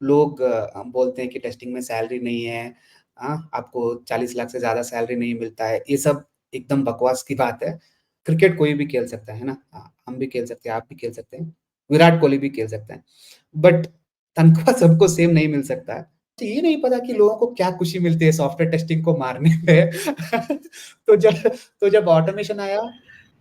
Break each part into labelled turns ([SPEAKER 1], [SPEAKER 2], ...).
[SPEAKER 1] लोग बोलते हैं कि टेस्टिंग में सैलरी नहीं है, आपको 40 लाख से ज़्यादा सैलरी नहीं मिलता है। ये सब एकदम बकवास की बात है। क्रिकेट कोई भी खेल सकता है ना? हम भी खेल सकते हैं, आप भी खेल सकते हैं, विराट कोहली भी खेल सकते हैं। बट तनख्वाह सबको सेम नहीं मिल सकता है। तो ये नहीं पता कि लोगों को क्या खुशी मिलती है सॉफ्टवेयर टेस्टिंग को मारने पे। तो जब ऑटोमेशन आया,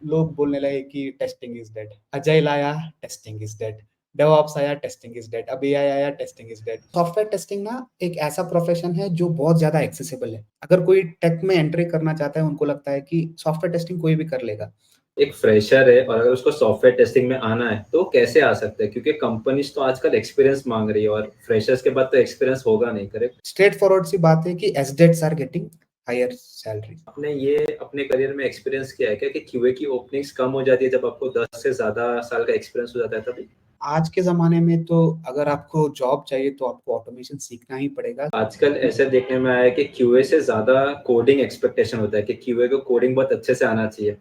[SPEAKER 1] लोग बोलने लगे कि टेस्टिंग इज़ डेड। अजाइल आया, टेस्टिंग इज़ डेड। डेवऑप्स आया, टेस्टिंग इज़ डेड। अब एआई आया, testing is dead. Software testing ना एक ऐसा प्रोफेशन है जो बहुत ज़्यादा एक्सेसिबल है। अगर कोई टेक में एंट्री करना चाहता है, उनको लगता है कि सॉफ्टवेयर टेस्टिंग कोई भी कर लेगा।
[SPEAKER 2] एक फ्रेशर है और अगर उसको सॉफ्टवेयर टेस्टिंग में आना है तो कैसे आ सकता है, क्योंकि कंपनीज तो आजकल एक्सपीरियंस मांग रही है और फ्रेशर्स के बाद तो एक्सपीरियंस होगा नहीं, करेक्ट?
[SPEAKER 1] स्ट्रेट फॉरवर्ड सी बात है कि एसडेट्स आर गेटिंग हायर सैलरी।
[SPEAKER 2] आपने ये अपने करियर में एक्सपीरियंस किया है क्या कि क्यूए की ओपनिंग्स कम हो जाती है जब आपको 10 से ज़्यादा साल का एक्सपीरियंस हो जाता है तभी?
[SPEAKER 1] आज के ज़माने में तो अगर आपको जॉब चाहिए तो आपको ऑटोमेशन सीखना ही पड़ेगा।
[SPEAKER 2] आजकल ऐसे देखने में आया है कि क्यूए से ज़्यादा कोडिंग एक्सपेक्टेशन होता है कि क्यूए को कोडिंग बहुत अच्छे से आना चाहिए।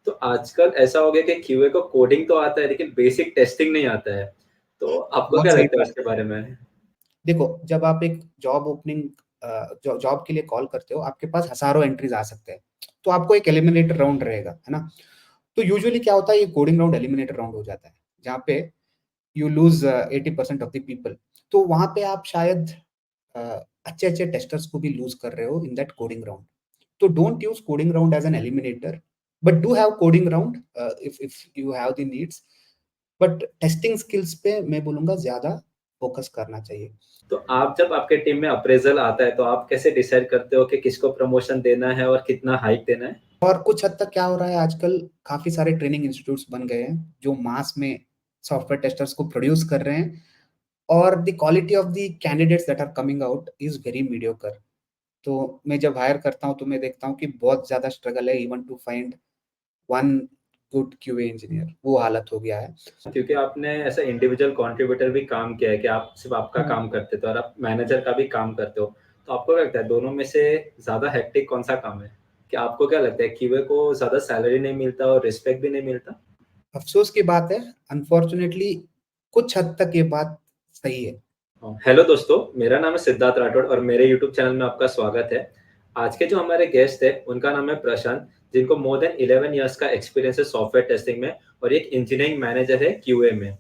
[SPEAKER 2] तो आजकल ऐसा हो गया कि क्यूए को कोडिंग तो आता है लेकिन बेसिक टेस्टिंग नहीं आता है। तो आपको
[SPEAKER 1] बहुत
[SPEAKER 2] क्या
[SPEAKER 1] सही
[SPEAKER 2] लगता है
[SPEAKER 1] बात।
[SPEAKER 2] उसके बारे में?
[SPEAKER 1] देखो, जब आप एक जॉब ओपनिंग जॉब के लिए कॉल करते हो, आपके पास हज़ारों एंट्रीज़ आ सकते हैं। तो आपको एक एलिमिनेटर राउंड रहेगा, है ना? तो यूजुअली क्या होता है, ये कोडिंग राउंड एलिमिनेटर राउंड हो जाता है, जहाँ पे you lose 80% of the people. तो वहाँ पे आप शायद अ, अच्छे-अच्छे टेस्टर्स को भी लूज़ कर रहे हो इन दैट कोडिंग राउंड। तो don't use coding round as an eliminator, but do have coding round if you have the needs. But testing skills पे मैं बोलूँगा ज़्यादा फ़ोकस करना चाहिए।
[SPEAKER 2] तो आप जब आपके टीम में अप्रेज़ल आता है तो आप कैसे डिसाइड करते हो कि किसको प्रमोशन देना है और कितना हाइक देना है?
[SPEAKER 1] और कुछ हद तक क्या हो रहा है आजकल, काफ़ी सारे ट्रेनिंग इंस्टीट्यूट्स बन गए हैं, जो मास में सॉफ्टवेयर टेस्टर्स को प्रोड्यूस कर रहे हैं, और the quality of the candidates that are coming out is very mediocre. तो मैं जब हायर करता हूँ, तो मैं देखता हूँ कि बहुत ज़्यादा स्ट्रगल है even to find one good QA engineer, वो हालत हो गया है।
[SPEAKER 2] क्योंकि आपने ऐसा इंडिविजुअल कंट्रीब्यूटर भी काम किया है कि आप सिर्फ़ आपका
[SPEAKER 1] हुँ।
[SPEAKER 2] काम करते थे और आप मैनेजर का भी काम करते हो। तो आपको क्या लगता है दोनों में से ज़्यादा हेक्टिक कौन-सा काम है? कि आपको क्या लगता है क्यूए को ज़्यादा सैलरी नहीं मिलता और रिस्पेक्ट भी नहीं मिलता?
[SPEAKER 1] अफ़सोस की बात है, अनफॉर्च्यूनेटली कुछ हद तक ये बात सही है।
[SPEAKER 2] हेलो दोस्तों, मेरा नाम है सिद्धार्थ राठौड़ और मेरे यूट्यूब चैनल में आपका स्वागत है। आज के जो हमारे गेस्ट हैं, उनका नाम है प्रशांत, जिनको मोर देन 11 इयर्स का एक्सपीरियंस है सॉफ्टवेयर टेस्टिंग में और एक इंजीनियरिंग मैनेजर है क्यूए में।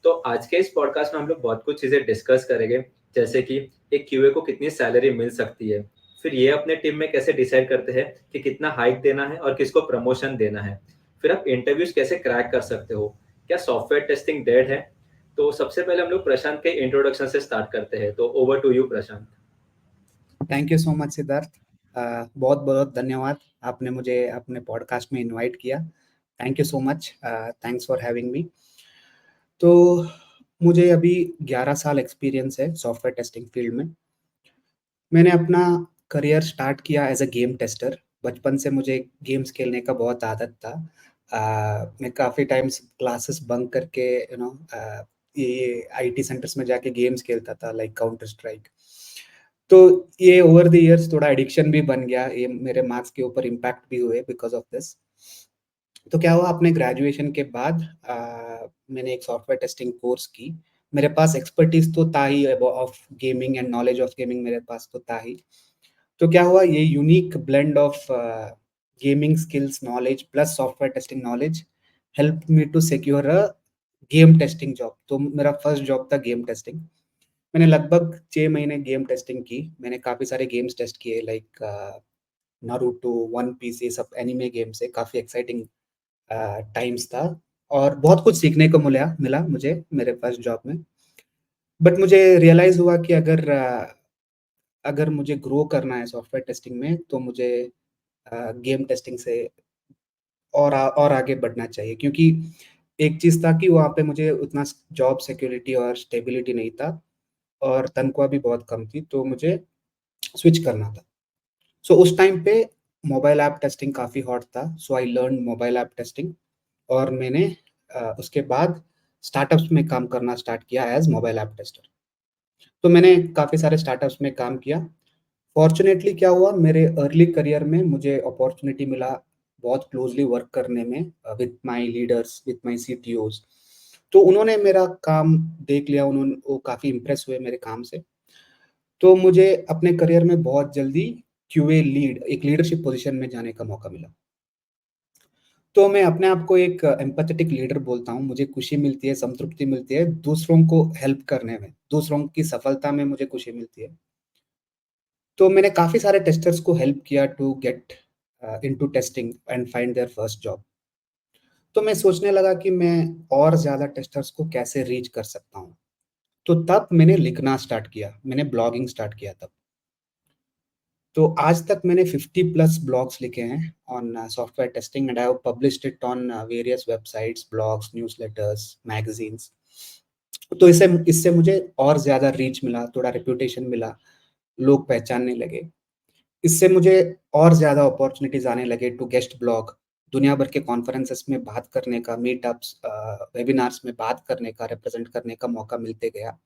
[SPEAKER 2] तो आज के इस पॉडकास्ट में हम लोग बहुत कुछ चीज़ें डिस्कस करेंगे, जैसे कि एक क्यूए को कितनी सैलरी मिल सकती है, फिर ये अपने टीम में कैसे डिसाइड करते हैं कि कितना हाइक देना है और किसको प्रमोशन देना है, फिर आप इंटरव्यूज़ कैसे क्रैक कर सकते हो, क्या सॉफ्टवेयर टेस्टिंग डेड है? तो सबसे पहले हम लोग प्रशांत के इंट्रोडक्शन से स्टार्ट करते हैं। तो over to you Prashant.
[SPEAKER 1] Thank you so much Siddharth. बहुत-बहुत धन्यवाद, आपने मुझे अपने पॉडकास्ट में इनवाइट किया। Thank you so much, thanks for having me. तो मुझे अभी 11 साल एक्सपीरियंस है सॉफ्टवेयर टेस्टिंग फील्ड में। मैंने अपना करियर स्टार्ट किया एज़ अ गेम टेस्टर। बचपन से मुझे गेम्स खेलने का बहुत आदत था। मैं काफ़ी टाइम्स क्लासेस बंक करके ये आईटी सेंटर्स में जाके गेम्स खेलता था, लाइक काउंटर स्ट्राइक। तो ये ओवर द इयर्स थोड़ा एडिक्शन भी बन गया, ये मेरे मार्क्स के ऊपर इम्पैक्ट भी हुए बिकॉज़ ऑफ दिस। तो क्या हुआ, अपने ग्रेजुएशन के बाद मैंने एक सॉफ्टवेयर टेस्टिंग कोर्स की। मेरे पास एक्सपर्टीज़ तो था ही, of gaming and knowledge of gaming मेरे पास तो था ही। तो क्या हुआ, ये unique blend of gaming skills knowledge plus software testing knowledge helped me to secure a game testing job. तो मेरा फर्स्ट जॉब था गेम टेस्टिंग। मैंने लगभग 6 महीने गेम टेस्टिंग की। मैंने काफ़ी सारे गेम्स टेस्ट किए, लाइक नारुतो, वन पीस, ये सब एनिमे गेम्स है, काफ़ी एक्साइटिंग टाइम्स था, और बहुत कुछ सीखने को मिला मिला मुझे मेरे फर्स्ट जॉब में। बट मुझे रियलाइज़ हुआ कि अगर मुझे ग्रो करना है सॉफ्टवेयर टेस्टिंग में, तो मुझे गेम टेस्टिंग से और आगे बढ़ना चाहिए, क्योंकि एक चीज़ था कि वहाँ पे मुझे उतना जॉब सिक्योरिटी और स्टेबिलिटी नहीं था, और तनख्वाह भी बहुत कम थी, तो मुझे स्विच करना था। सो उस टाइम पे मोबाइल ऐप टेस्टिंग काफ़ी हॉट था, so I learn mobile app testing, और मैंने उसके बाद स्टार्टअप्स में काम करना स्टार्ट किया एज़ मोबाइल ऐप टेस्टर। तो मैंने काफ़ी सारे स्टार्टअप्स में काम किया। फॉर्च्यूनेटली क्या हुआ, मेरे अर्ली करियर में मुझे अपॉर्च्युनिटी मिला बहुत क्लोज़ली वर्क करने में with my leaders, with my CTOs. तो उन्होंने मेरा काम देख लिया, वो काफ़ी इम्प्रेस हुए मेरे काम से। तो मुझे अपने करियर में बहुत जल्दी क्यूए लीड, एक लीडरशिप पोज़ीशन में जाने का मौका मिला। तो मैं अपने आप को एक एम्पैथेटिक लीडर बोलता हूँ। मुझे खुशी मिलती है, संतृप्ति मिलती है दूसरों को हेल्प करने में, दूसरों की सफलता में मुझे खुशी मिलती है। तो मैंने काफ़ी सारे टेस्टर्स को हेल्प किया to get into testing and find their first job. तो मैं सोचने लगा कि मैं और ज़्यादा टेस्टर्स को कैसे रीच कर सकता हूँ। तो तब मैंने लिखना स्टार्ट किया, मैंने ब्लॉगिंग स्टार्ट किया तब। तो आज तक मैंने 50 प्लस ब्लॉग्स लिखे हैं on software testing and I have published it on various websites, blogs, newsletters, magazines. तो इससे इससे मुझे और ज़्यादा रीच मिला, थोड़ा रेपुटेशन मिला, लोग पहचानने लगे। इससे मुझे और ज़्यादा अपॉर्च्युनिटीज़ आने लगे टू गेस्ट ब्लॉग, दुनिया भर के कॉन्फ्रेंसेस में बात करने का, मीटअप्स, वेबिनार्स में बात करने का, रिप्रेज़ेंट करने का मौका मिलते गया।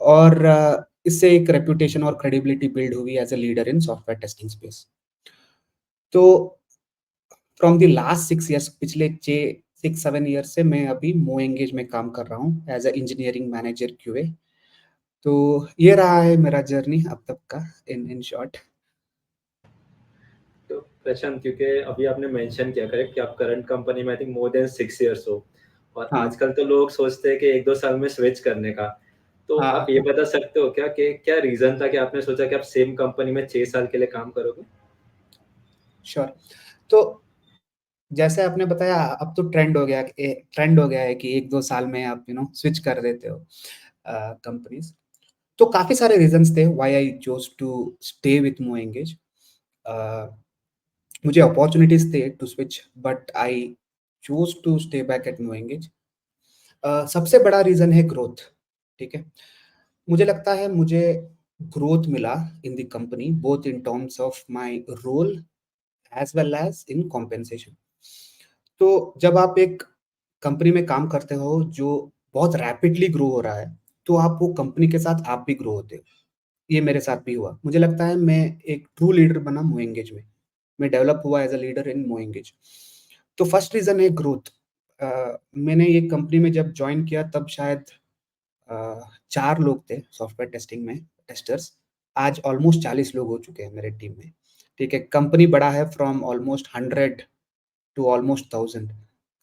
[SPEAKER 1] और इससे एक रेपुटेशन और क्रेडिबिलिटी बिल्ड हुई as a leader in software testing space. तो फ्रॉम द लास्ट 6 इयर्स, पिछले 6-7 ईयर्स से मैं अभी मोएंगेज में काम कर रहा हूँ as a engineering manager QA. तो ये रहा है मेरा जर्नी अब तक का इन शॉर्ट।
[SPEAKER 2] तो प्रशांत, क्योंकि अभी आपने मेंशन किया करेक्ट कि आप करंट कंपनी में I think more than 6 years हो, और
[SPEAKER 1] हाँ,
[SPEAKER 2] आजकल तो लोग सोचते हैं कि 1-2 साल में स्विच करने का। तो आप
[SPEAKER 1] हाँ,
[SPEAKER 2] ये बता सकते हो क्या कि क्या रीज़न था कि आपने सोचा कि आप सेम कंपनी में 6 साल के लिए काम करोगे?
[SPEAKER 1] श्योर। तो जैसे आपने बताया, अब तो ट्रेंड हो गया है कि 1-2 साल में आप स्विच कर देते हो कंपनीज़। तो काफ़ी सारे रीज़न्स थे why I chose to stay with MoEngage. Uh, मुझे अपॉर्च्युनिटीज़ थे to switch but I chose to stay back at MoEngage. सबसे बड़ा रीज़न है ग्रोथ, ठीक है? मुझे लगता है मुझे ग्रोथ मिला in the company both in terms of my role as well as in compensation. तो जब आप एक कंपनी में काम करते हो जो बहुत रैपिडली ग्रो हो रहा है, तो आप वो कंपनी के साथ आप भी ग्रो होते हो। ये मेरे साथ भी हुआ। मुझे लगता है मैं एक ट्रू लीडर बना मोएंगेज में। मैं डेवलप हुआ as a leader in MoEngage. तो फर्स्ट रीज़न है ग्रोथ। मैंने ये कंपनी में जब जॉइन किया तब शायद 4 लोग थे सॉफ्टवेयर टेस्टिंग में, टेस्टर्स। आज ऑलमोस्ट 40 लोग हो चुके हैं मेरे टीम में। ठीक है? कंपनी बड़ा है from almost 100 to almost 1000।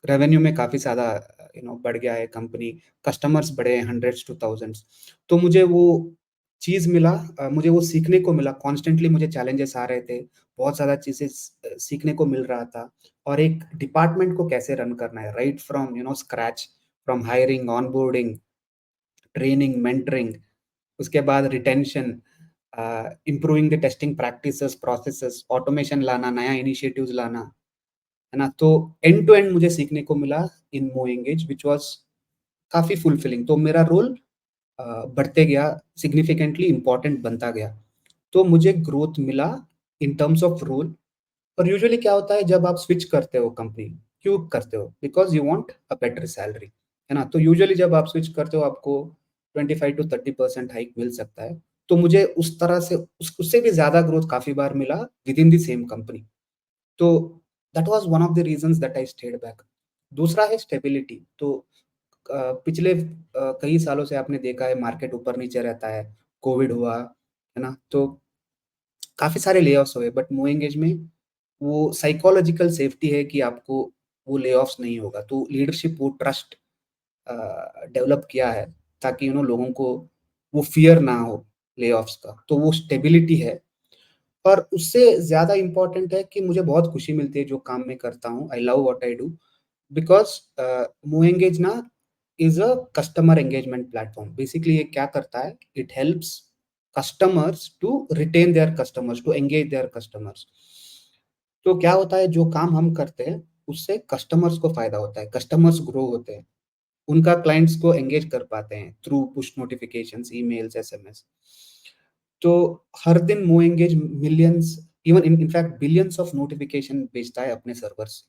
[SPEAKER 1] Revenue में काफ़ी ज़्यादा बढ़ गया है कंपनी, कस्टमर्स बढ़े हैं हंड्रेड्स टू थाउज़ेंड्स। तो मुझे वो चीज़ मिला, मुझे वो सीखने को मिला, कॉन्स्टेंटली मुझे चैलेंजेस आ रहे थे, बहुत ज़्यादा चीज़ें सीखने को मिल रहा था और एक डिपार्टमेंट को कैसे रन करना है right from scratch, from hiring, onboarding, training, mentoring, उसके बाद retention, improving the testing practices, processes, automation लाना, नया इनिशिएटिव्स लाना, है ना? तो एंड टू एंड मुझे सीखने को मिला इन मोएंगेज व्हिच वाज़ काफ़ी फुलफिलिंग। तो मेरा रोल बढ़ते गया, सिग्निफिकेंटली इम्पोर्टेंट बनता गया। तो मुझे ग्रोथ मिला इन टर्म्स ऑफ रोल। और यूजुअली क्या होता है जब आप स्विच करते हो कंपनी, क्यों करते हो? Because you want a better salary, है ना? तो यूजुअली जब आप स्विच करते हो आपको 25 टू 30% हाइक मिल सकता है। तो मुझे उस तरह से उससे भी ज़्यादा ग्रोथ काफ़ी बार मिला विदिन द सेम कंपनी। तो that was one of the reasons that I stayed back. दूसरा है स्टेबिलिटी। तो पिछले कई सालों से आपने देखा है मार्केट ऊपर-नीचे रहता है, कोविड हुआ, है ना? तो काफ़ी सारे ले-ऑफ्स हुए बट मोएंगेज में वो साइकोलॉजिकल सेफ्टी है कि आपको वो ले-ऑफ्स नहीं होगा। तो लीडरशिप वो ट्रस्ट डेवलप किया है ताकि लोगों को वो फ़ियर ना हो ले-ऑफ्स का। तो वो स्टेबिलिटी है और उससे ज़्यादा इम्पोर्टेंट है कि मुझे बहुत खुशी मिलती है जो काम मैं करता हूँ। I love what I do because MoEngage ना is a customer engagement platform. Basically ये क्या करता है, it helps customers to retain their customers, to engage their customers. तो क्या होता है जो काम हम करते हैं उससे कस्टमर्स को फ़ायदा होता है, कस्टमर्स ग्रो होते हैं, उनका क्लाइंट्स को एंगेज कर पाते हैं through push notifications, emails, SMS. तो हर दिन मोएंगेज millions, even in fact billions of notification भेजता है अपने सर्वर से।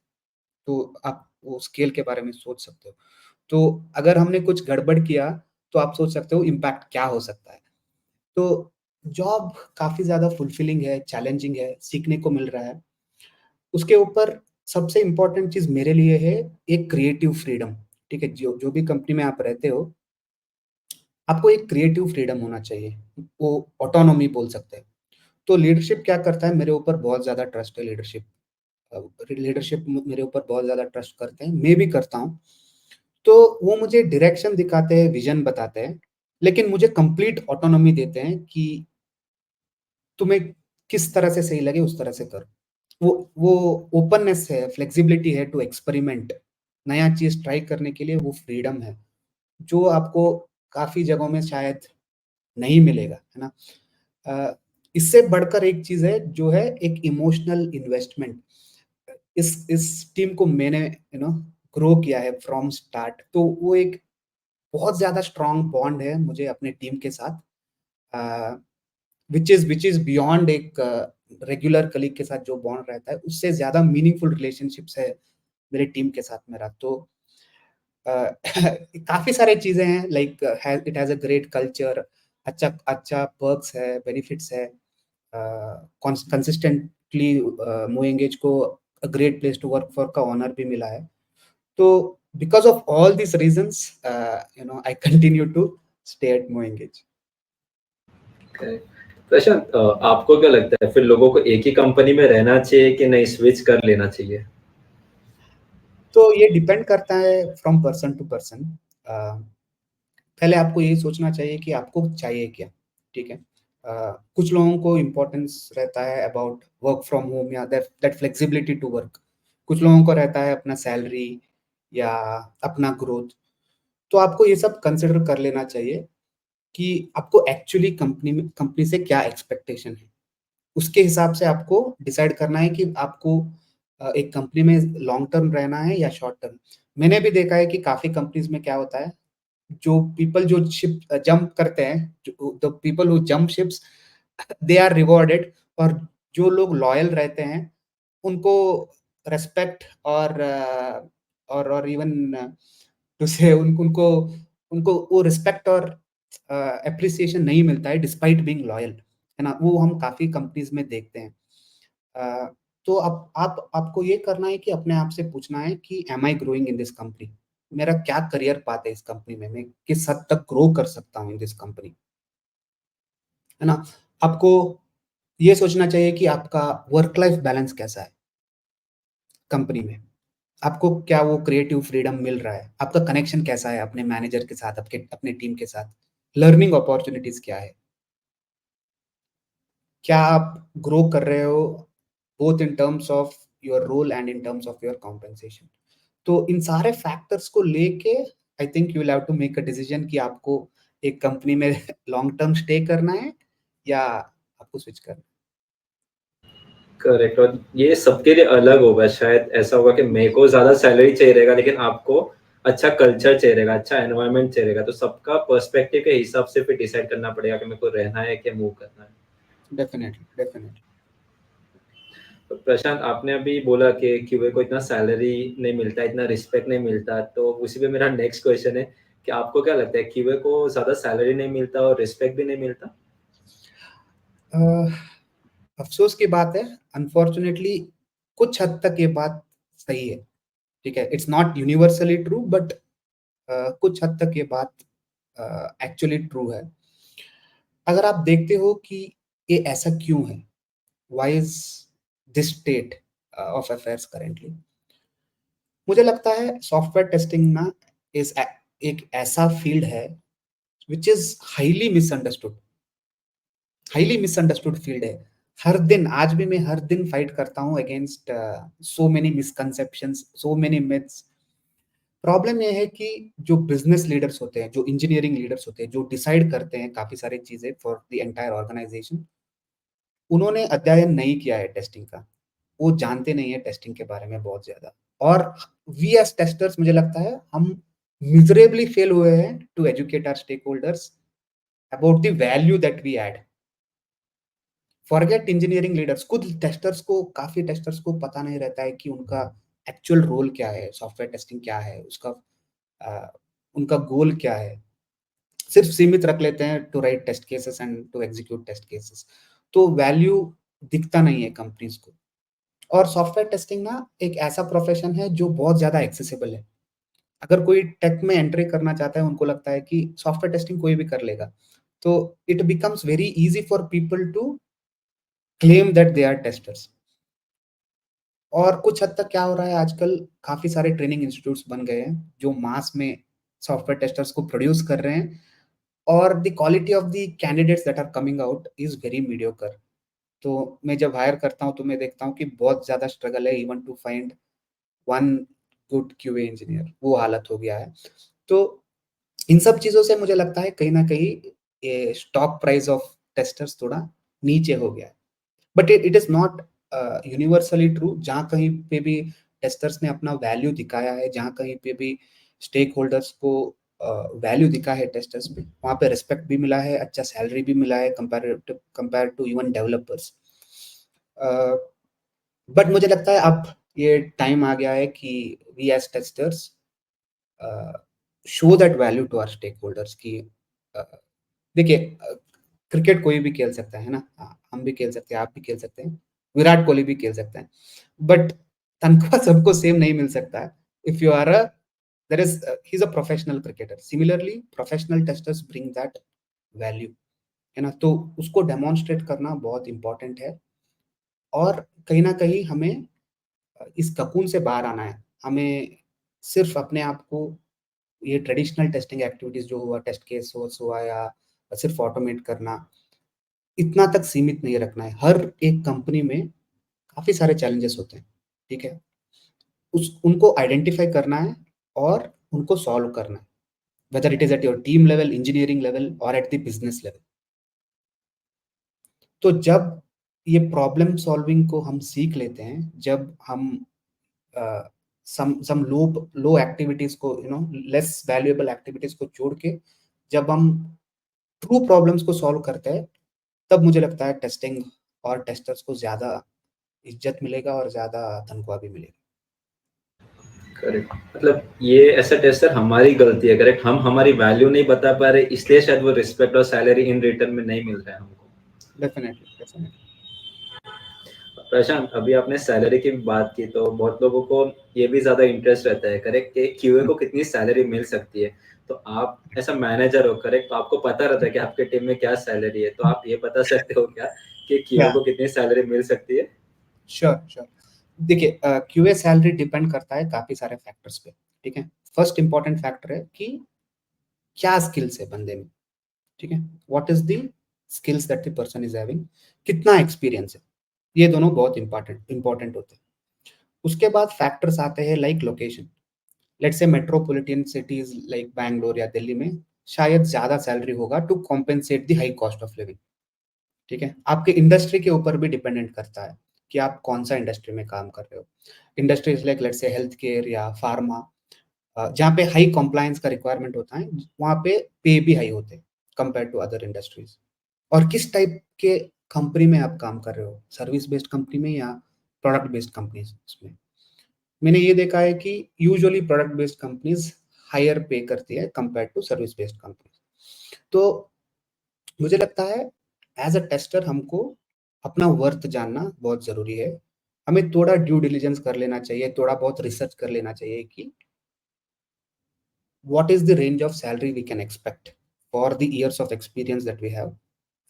[SPEAKER 1] तो आप वो स्केल के बारे में सोच सकते हो। तो अगर हमने कुछ गड़बड़ किया, तो आप सोच सकते हो इम्पैक्ट क्या हो सकता है। तो जॉब काफ़ी ज़्यादा फुलफिलिंग है, चैलेंजिंग है, सीखने को मिल रहा है। उसके ऊपर सबसे इम्पोर्टेंट चीज़ मेरे लिए है एक क्रिएटिव फ्रीडम। ठीक है, जो जो भी कंपनी में आप रहते हो, आपको एक क्रिएटिव फ्रीडम होना चाहिए, वो ऑटोनॉमी बोल सकते हैं। तो लीडरशिप क्या करता है, मेरे ऊपर बहुत ज़्यादा ट्रस्ट है लीडरशिप। लीडरशिप मेरे ऊपर बहुत ज़्यादा ट्रस्ट करते हैं, मैं भी करता हूँ। तो वो मुझे डायरेक्शन दिखाते हैं, विज़न बताते हैं, लेकिन मुझे कंप्लीट ऑटोनॉमी देते हैं कि तुम्हें किस तरह से सही लगे उस तरह से करो। वो ओपननेस है, फ्लेक्सिबिलिटी है टू एक्सपेरिमेंट, नया चीज़ ट्राई करने के लिए वो फ्रीडम है, जो आपको काफ़ी जगहों में शायद नहीं मिलेगा, है ना? इससे बढ़कर एक चीज़ है जो है एक इमोशनल इन्वेस्टमेंट। इस टीम को मैंने ग्रो किया है फ्रॉम स्टार्ट, तो वो एक बहुत ज़्यादा स्ट्रॉन्ग बॉन्ड है मुझे अपने टीम के साथ, विच इज़ बियॉन्ड एक रेगुलर कलीग के साथ जो बॉन्ड रहता है, उससे ज़्यादा मीनिंगफुल रिलेशनशिप्स है मेरे टीम के साथ मेरा। तो काफ़ी सारी चीज़ें हैं, like it has a great culture, अच्छा अच्छा पर्क्स है, बेनिफिट्स है, कंसिस्टेंटली मोएंगेज को a great place to work for का ऑनर भी मिला है। तो because of all these reasons, I continue to stay at MoEngage.
[SPEAKER 2] Okay. Prashant, आपको क्या लगता है फिर लोगों को एक ही कंपनी में रहना चाहिए कि नहीं स्विच कर लेना चाहिए?
[SPEAKER 1] तो ये डिपेंड करता है फ्रॉम पर्सन टू पर्सन। पहले आपको ये सोचना चाहिए कि आपको चाहिए क्या, ठीक है? कुछ लोगों को इम्पोर्टेंस रहता है अबाउट वर्क फ्रॉम होम या that that flexibility to work. कुछ लोगों को रहता है अपना सैलरी या अपना ग्रोथ। तो आपको ये सब कंसिडर कर लेना चाहिए कि आपको एक्चुअली कंपनी से क्या एक्सपेक्टेशन है। उसके हिसाब से आपको डिसाइड करना है कि आपको एक कंपनी में लॉन्ग टर्म रहना है या शॉर्ट टर्म। मैंने भी देखा है कि काफ़ी कंपनीज़ में क्या होता है, जो पीपल जो शिप जंप करते हैं, the people who jump ships they are rewarded, और जो लोग लॉयल रहते हैं उनको रिस्पेक्ट और इवन टू से उनको उनको वो रिस्पेक्ट और एप्रिसिएशन नहीं मिलता है डिस्पाइट बीइंग लॉयल, है ना? वो हम काफ़ी कंपनीज़ में देखते हैं। तो अब आप आपको ये करना है कि अपने आप से पूछना है कि am I growing in this company? मेरा क्या करियर पाथ है इस कंपनी में? मैं किस हद तक ग्रो कर सकता हूँ इन दिस कंपनी? है ना? आपको ये सोचना चाहिए कि आपका वर्क लाइफ बैलेंस कैसा है कंपनी में? आपको क्या वो क्रिएटिव फ्रीडम मिल रहा है? आपका कनेक्शन कैसा है अपने मैनेजर के साथ, आपके अपने टीम के साथ? लर्निंग अपॉर्च्युनिटीज़ क्या है? क्या आप ग्रो कर रहे हो both in terms of your role and in terms of your compensation? तो इन सारे फैक्टर्स को लेके I think you will have to make a decision कि आपको एक कंपनी में लॉन्ग टर्म स्टे करना है या आपको स्विच करना
[SPEAKER 2] करेक्ट। और ये सबके लिए अलग होगा, शायद ऐसा होगा कि मेरे को ज़्यादा सैलरी चाहिए रहेगा, लेकिन आपको अच्छा कल्चर चाहिए रहेगा, अच्छा एनवायरनमेंट चाहिए रहेगा। तो सबका पर्सपेक्टिव के हिसाब से फिर डिसाइड करना पड़ेगा कि मेरे को रहना है कि मूव करना है।
[SPEAKER 1] है। Definitely, definitely.
[SPEAKER 2] तो प्रशांत, आपने अभी बोला कि क्यूए को इतना सैलरी नहीं मिलता, इतना रिस्पेक्ट नहीं मिलता, तो उसी पे मेरा नेक्स्ट क्वेश्चन है कि आपको क्या लगता है क्यूए को ज़्यादा सैलरी नहीं मिलता और रिस्पेक्ट भी नहीं मिलता?
[SPEAKER 1] अफ़सोस की बात है, अनफॉर्च्यूनेटली कुछ हद तक ये बात सही है, ठीक है? It's not universally true, but कुछ हद तक ये बात एक्चुअली ट्रू है। अगर आप देखते हो कि ये ऐसा क्यों है? Why is this state of affairs currently? मुझे लगता है सॉफ्टवेयर टेस्टिंग ना इज़ एक ऐसा फील्ड है which is highly misunderstood field है। हर दिन, आज भी मैं हर दिन फाइट करता हूँ against so many misconceptions, so many myths. Problem ये है कि जो बिज़नेस लीडर्स होते हैं, जो इंजीनियरिंग लीडर्स होते हैं, जो डिसाइड करते हैं काफ़ी सारी चीज़ें फॉर द एंटायर ऑर्गनाइज़ेशन, उन्होंने अध्ययन नहीं किया है टेस्टिंग का। वो जानते नहीं है टेस्टिंग के बारे में बहुत ज़्यादा, और वी एज़ टेस्टर्स मुझे लगता है हम मिज़रेबली फेल हुए हैं to educate our stakeholders about the value that we add. Forget engineering leaders, खुद टेस्टर्स को, काफ़ी टेस्टर्स को पता नहीं रहता है कि उनका एक्चुअल रोल क्या है, सॉफ्टवेयर टेस्टिंग क्या है, उसका उनका गोल क्या है। सिर्फ सीमित रख लेते हैं to write test cases and to execute test cases. तो वैल्यू दिखता नहीं है कंपनीज को। और सॉफ्टवेयर टेस्टिंग ना एक ऐसा प्रोफेशन है जो बहुत ज़्यादा एक्सेसिबल है। अगर कोई टेक में एंट्री करना चाहता है, उनको लगता है कि सॉफ्टवेयर टेस्टिंग कोई भी कर लेगा, तो it becomes very easy for people to claim that they are testers. और कुछ हद तक क्या हो रहा है आजकल, काफी सारे ट्रेनिंग इंस्टीट्यूट्स बन गए हैं जो मास में सॉफ्टवेयर टेस्टर्स को प्रोड्यूस कर रहे हैं, और the quality of the candidates that are coming out is very mediocre. तो मैं जब हायर करता हूँ तो मैं देखता हूँ कि बहुत ज्यादा स्ट्रगल है even to find one good QA engineer, वो हालत हो गया है। तो इन सब चीजों से मुझे लगता है कहीं ना कहीं ये स्टॉक प्राइस ऑफ टेस्टर्स थोड़ा नीचे हो गया है। But it is not universally true. जहाँ कहीं पे भी टेस्टर्स ने अपना वैल्यू दिखाया है, जहाँ कहीं पे भी स्टेक होल्डर्स को वैल्यू दिखा है टेस्टर्स पे, वहाँ पे रिस्पेक्ट भी मिला है, अच्छा सैलरी भी मिला है compare to even developers. But मुझे लगता है अब ये टाइम आ गया है कि we as testers show that value to our stakeholders की देखिए, क्रिकेट कोई भी खेल सकता है ना, हम भी खेल सकते हैं, आप भी खेल सकते हैं, विराट कोहली भी खेल सकता है, बट तनख्वाह सबको सेम नहीं मिल सकता है। If you are a there is he is a professional cricketer, similarly professional testers bring that value, है ना। तो उसको डेमोन्स्ट्रेट करना बहुत इंपॉर्टेंट है, और कहीं ना कहीं हमें इस ककून से बाहर आना है। हमें सिर्फ अपने आप को ये ट्रेडिशनल टेस्टिंग एक्टिविटीज जो हुआ, टेस्ट केस सोर्स हुआ या सिर्फ ऑटोमेट करना, इतना तक सीमित नहीं रखना है। हर एक कंपनी में काफी सारे चैलेंजेस होते हैं, ठीक है, उस उनको आइडेंटिफाई करना है और उनको सॉल्व करना है, weather it is at your team level, engineering level और एट द बिजनेस लेवल। तो जब ये प्रॉब्लम सॉल्विंग को हम सीख लेते हैं, जब हम सम लो लो एक्टिविटीज को, लेस वैल्यूएबल एक्टिविटीज को छोड़ के जब हम ट्रू प्रॉब्लम्स को सॉल्व करते हैं, तब मुझे लगता है टेस्टिंग और टेस्टर्स को ज्यादा इज्जत मिलेगा और ज्यादा तनख्वाह भी मिलेगी।
[SPEAKER 2] करेक्ट, मतलब ये ऐसा टेस्टर हमारी गलती है, करेक्ट, हम हमारी वैल्यू नहीं बता पा रहे, इसलिए शायद वो रिस्पेक्ट और सैलरी इन रिटर्न में नहीं मिल रहा है हमको।
[SPEAKER 1] Definitely definitely.
[SPEAKER 2] प्रशांत, अभी आपने सैलरी की बात की, तो बहुत लोगों को ये भी ज्यादा इंटरेस्ट रहता है, करेक्ट, कि क्यूए को कितनी सैलरी मिल सकती है। तो आप ऐसा मैनेजर हो, करेक्ट, तो आपको पता रहता है कि आपके टीम में क्या सैलरी है, तो आप ये बता सकते हो क्या कि क्यूए
[SPEAKER 1] या
[SPEAKER 2] को कितनी सैलरी मिल सकती है?
[SPEAKER 1] Sure sure. देखिए, क्यूए सैलरी डिपेंड करता है काफी सारे फैक्टर्स पे, ठीक है। फर्स्ट इंपॉर्टेंट फैक्टर है कि क्या स्किल्स है बंदे में, ठीक है, what is the skills that the person is having, कितना एक्सपीरियंस है। ये दोनों बहुत इंपॉर्टेंट इंपॉर्टेंट होते हैं। उसके बाद फैक्टर्स आते हैं like location. Let's say metropolitan cities like Bangalore या दिल्ली में शायद ज्यादा सैलरी होगा to compensate the high cost of living, ठीक है। आपके इंडस्ट्री के ऊपर भी डिपेंडेंट करता है कि आप कौन सा इंडस्ट्री में काम कर रहे हो। Industries like let's say health care या फार्मा, जहाँ पे हाई कॉम्प्लायंस का रिक्वायरमेंट होता है, वहाँ पे भी हाई होते हैं कंपेयर टू अदर इंडस्ट्रीज। और किस टाइप के कंपनी में आप काम कर रहे हो, सर्विस बेस्ड कंपनी में या प्रोडक्ट बेस्ड कंपनीज में। मैंने ये देखा है कि usually product based companies hire pay करती है compare to service based companies. तो मुझे लगता है एज अ टेस्टर हमको अपना वर्थ जानना बहुत जरूरी है। हमें थोड़ा ड्यू डिलिजेंस कर लेना चाहिए, थोड़ा बहुत रिसर्च कर लेना चाहिए कि what is the range of salary we can expect for the years of experience that we have,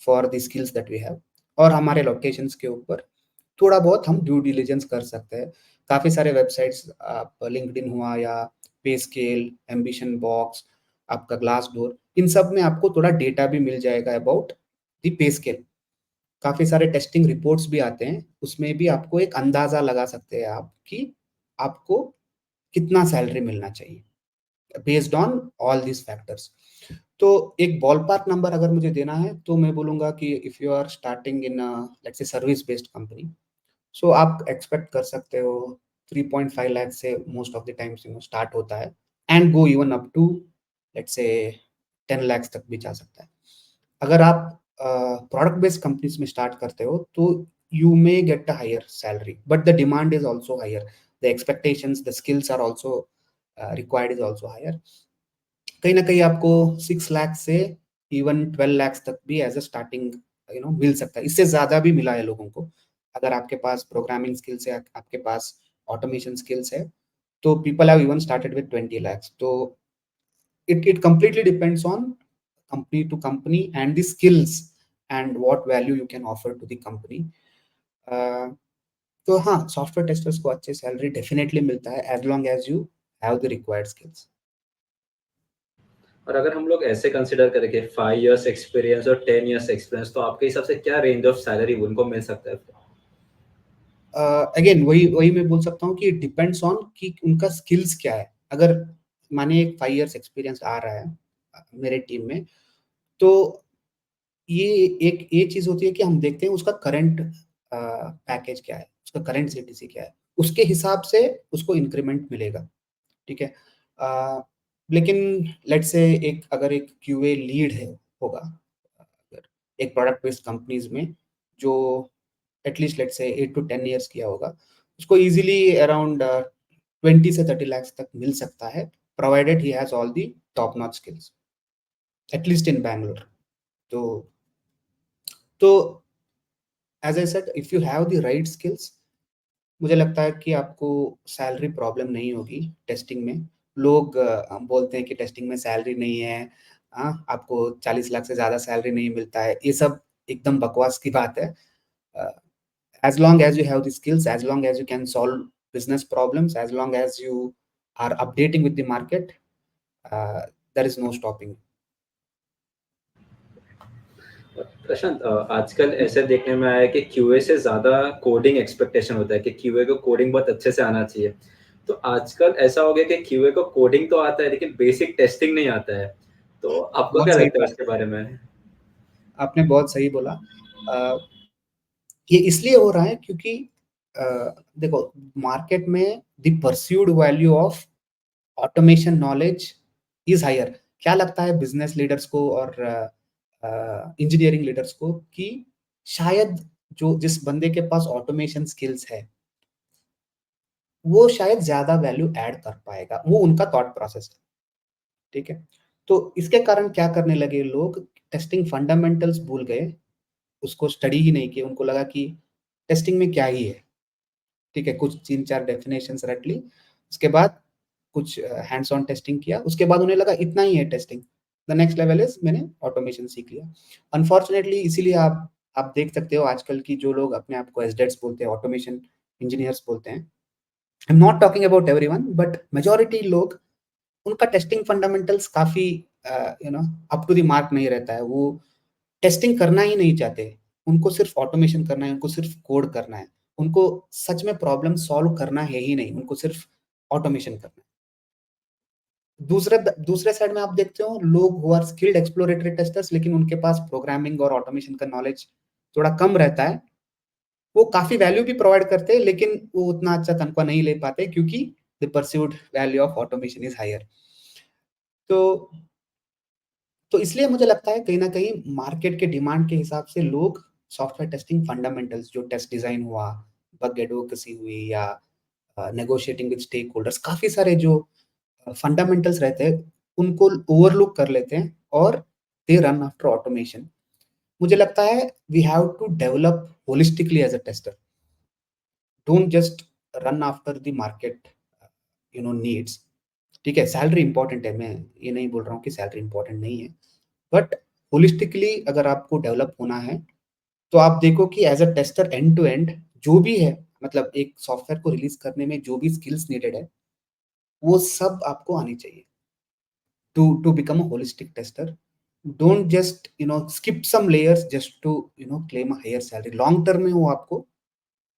[SPEAKER 1] for the skills that we have, और हमारे लोकेशंस के ऊपर थोड़ा बहुत हम ड्यू डिलिजेंस कर सकते हैं। काफी सारे वेबसाइट्स, आप लिंक्डइन हुआ या पे स्केल, एम्बिशन बॉक्स, आपका ग्लास डोर, इन सब में आपको थोड़ा डेटा भी मिल जाएगा अबाउट द पे स्केल। काफी सारे टेस्टिंग रिपोर्ट्स भी आते हैं, उसमें भी आपको एक अंदाजा लगा सकते हैं आप कि आपको कितना सैलरी मिलना चाहिए based on all this factors. तो एक बॉल पार्क नंबर अगर मुझे देना है तो मैं बोलूंगा कि if you are starting in let's say service based company, so आप एक्सपेक्ट कर सकते हो 3.5 लाख से most of the times start होता है, and go even up to let's say 10 lakh तक भी जा सकता है। अगर आप प्रोडक्ट बेस्ड कंपनीज में स्टार्ट करते हो तो you may get a higher salary, but the demand is also higher, the expectations, the skills are also required is also higher. कहीं ना कहीं आपको 6 लाख से इवन 12 लाख तक भी एज अ स्टार्टिंग मिल सकता है। इससे ज्यादा भी मिला है लोगों को। अगर आपके पास प्रोग्रामिंग स्किल्स है, आपके पास ऑटोमेशन स्किल्स है, तो people have even started with 20 lakhs. So it completely depends on company to company and the skills and what value you can offer to the company. uh, तो हाँ, software testers को अच्छी salary definitely मिलता है as long as you have the required skills.
[SPEAKER 2] और अगर हम लोग ऐसे कंसिडर करें कि 5 years एक्सपीरियंस और 10 years एक्सपीरियंस, तो आपके हिसाब से क्या रेंज ऑफ सैलरी उनको मिल सकता है?
[SPEAKER 1] अगेन वही वही मैं बोल सकता हूँ कि इट डिपेंड्स ऑन कि उनका स्किल्स क्या है. अगर माने एक 5 years एक्सपीरियंस आ रहा है मेरे टीम में, तो ये एक ये चीज होती है कि हम देखते हैं उसका करंट पैकेज क्या है, उसका करंट सीटीसी क्या है, उसके हिसाब से उसको इंक्रीमेंट मिलेगा. ठीक है. अ, लेकिन लेट्स से अगर एक क्यूए लीड है होगा, अगर एक प्रोडक्ट बेस्ड कंपनीज में, जो at least let's say 8 to 10 years किया होगा, उसको इजीली अराउंड 20 से 30 lakhs तक मिल सकता है, provided he has all the top notch skills, at least in Bangalore. तो तो as I said, if you have the right skills, मुझे लगता है कि आपको सैलरी प्रॉब्लम नहीं होगी टेस्टिंग में. लोग बोलते हैं कि टेस्टिंग में सैलरी नहीं है, आपको 40 लाख से ज़्यादा सैलरी नहीं मिलता है. ये सब एकदम बकवास की बात है. As long as you have the skills, as long as you can solve business problems, as long as you are updating with the market, uh, there is no stopping.
[SPEAKER 2] प्रशांत, आजकल ऐसे देखने में आया है कि क्यूए से ज्यादा कोडिंग एक्सपेक्टेशन होता है कि क्यूए को कोडिंग बहुत अच्छे से आना चाहिए. तो आजकल ऐसा हो गया कि क्यूए को कोडिंग तो आता है लेकिन बेसिक टेस्टिंग नहीं आता है. तो आपको
[SPEAKER 1] बहुत
[SPEAKER 2] क्या
[SPEAKER 1] सही
[SPEAKER 2] लगता है
[SPEAKER 1] बात
[SPEAKER 2] उसके बारे में?
[SPEAKER 1] आपने बहुत सही बोला. अ, ये इसलिए हो रहा है क्योंकि अ, देखो, मार्केट में the perceived value of automation knowledge is higher. क्या लगता है बिजनेस लीडर्स को और इंजीनियरिंग लीडर्स को कि शायद जो जिस बंदे के पास ऑटोमेशन स्किल्स है, वो शायद ज्यादा वैल्यू ऐड कर पाएगा. वो उनका थॉट प्रोसेस है. ठीक है. तो इसके कारण क्या करने लगे लोग, टेस्टिंग फंडामेंटल्स भूल गए, उसको स्टडी ही नहीं किया. उनको लगा कि टेस्टिंग में क्या ही है. ठीक है, कुछ 3-4 डेफिनेशंस रट ली, उसके बाद कुछ हैंड्स ऑन टेस्टिंग किया, उसके बाद उन्हें लगा इतना ही है testing, the next level is मैंने ऑटोमेशन सीख लिया. अनफॉर्चुनेटली इसीलिए आप देख सकते हो आजकल की जो लोग अपने आप को एसडेट्स बोलते हैं, ऑटोमेशन इंजीनियर्स बोलते हैं. I am not talking about everyone, but majority लोग, उनका टेस्टिंग फंडामेंटल्स काफी अप टू द मार्क नहीं रहता है. वो टेस्टिंग करना ही नहीं चाहते. उनको सिर्फ ऑटोमेशन करना है, उनको सिर्फ कोड करना है, उनको सच में प्रॉब्लम सॉल्व करना है ही नहीं, उनको सिर्फ ऑटोमेशन करना है. दूसरे साइड में आप देखते हो लोग who are skilled exploratory testers, लेकिन उनके पास प्रोग्रामिंग और ऑटोमेशन का नॉलेज थोड़ा कम रहता है. वो काफी वैल्यू भी प्रोवाइड करते हैं, लेकिन वो उतना अच्छा तनख्वाह नहीं ले पाते क्योंकि the perceived value of automation is higher. तो इसलिए मुझे लगता है कहीं ना कहीं मार्केट के डिमांड के हिसाब से लोग सॉफ्टवेयर टेस्टिंग फंडामेंटल्स, जो टेस्ट डिजाइन हुआ, बग एडवोकेसी हुई, या नेगोशिएटिंग विद स्टेक होल्डर्स, काफी सारे जो फंडामेंटल्स रहते हैं, उनको ओवरलुक कर लेते हैं और दे रन आफ्टर ऑटोमेशन. मुझे लगता है we have to develop holistically as a tester. Don't just run after the market needs. ठीक है, सैलरी इंपॉर्टेंट है, मैं ये नहीं बोल रहा हूँ कि सैलरी इंपॉर्टेंट नहीं है, बट होलिस्टिकली अगर आपको डेवलप होना है, तो आप देखो कि as a tester end to end जो भी है, मतलब एक सॉफ्टवेयर को रिलीज करने में जो भी स्किल्स नीडेड है, वो सब आपको आनी चाहिए to become a holistic tester. Don't just skip some layers just to claim a higher salary. Long term में वो आपको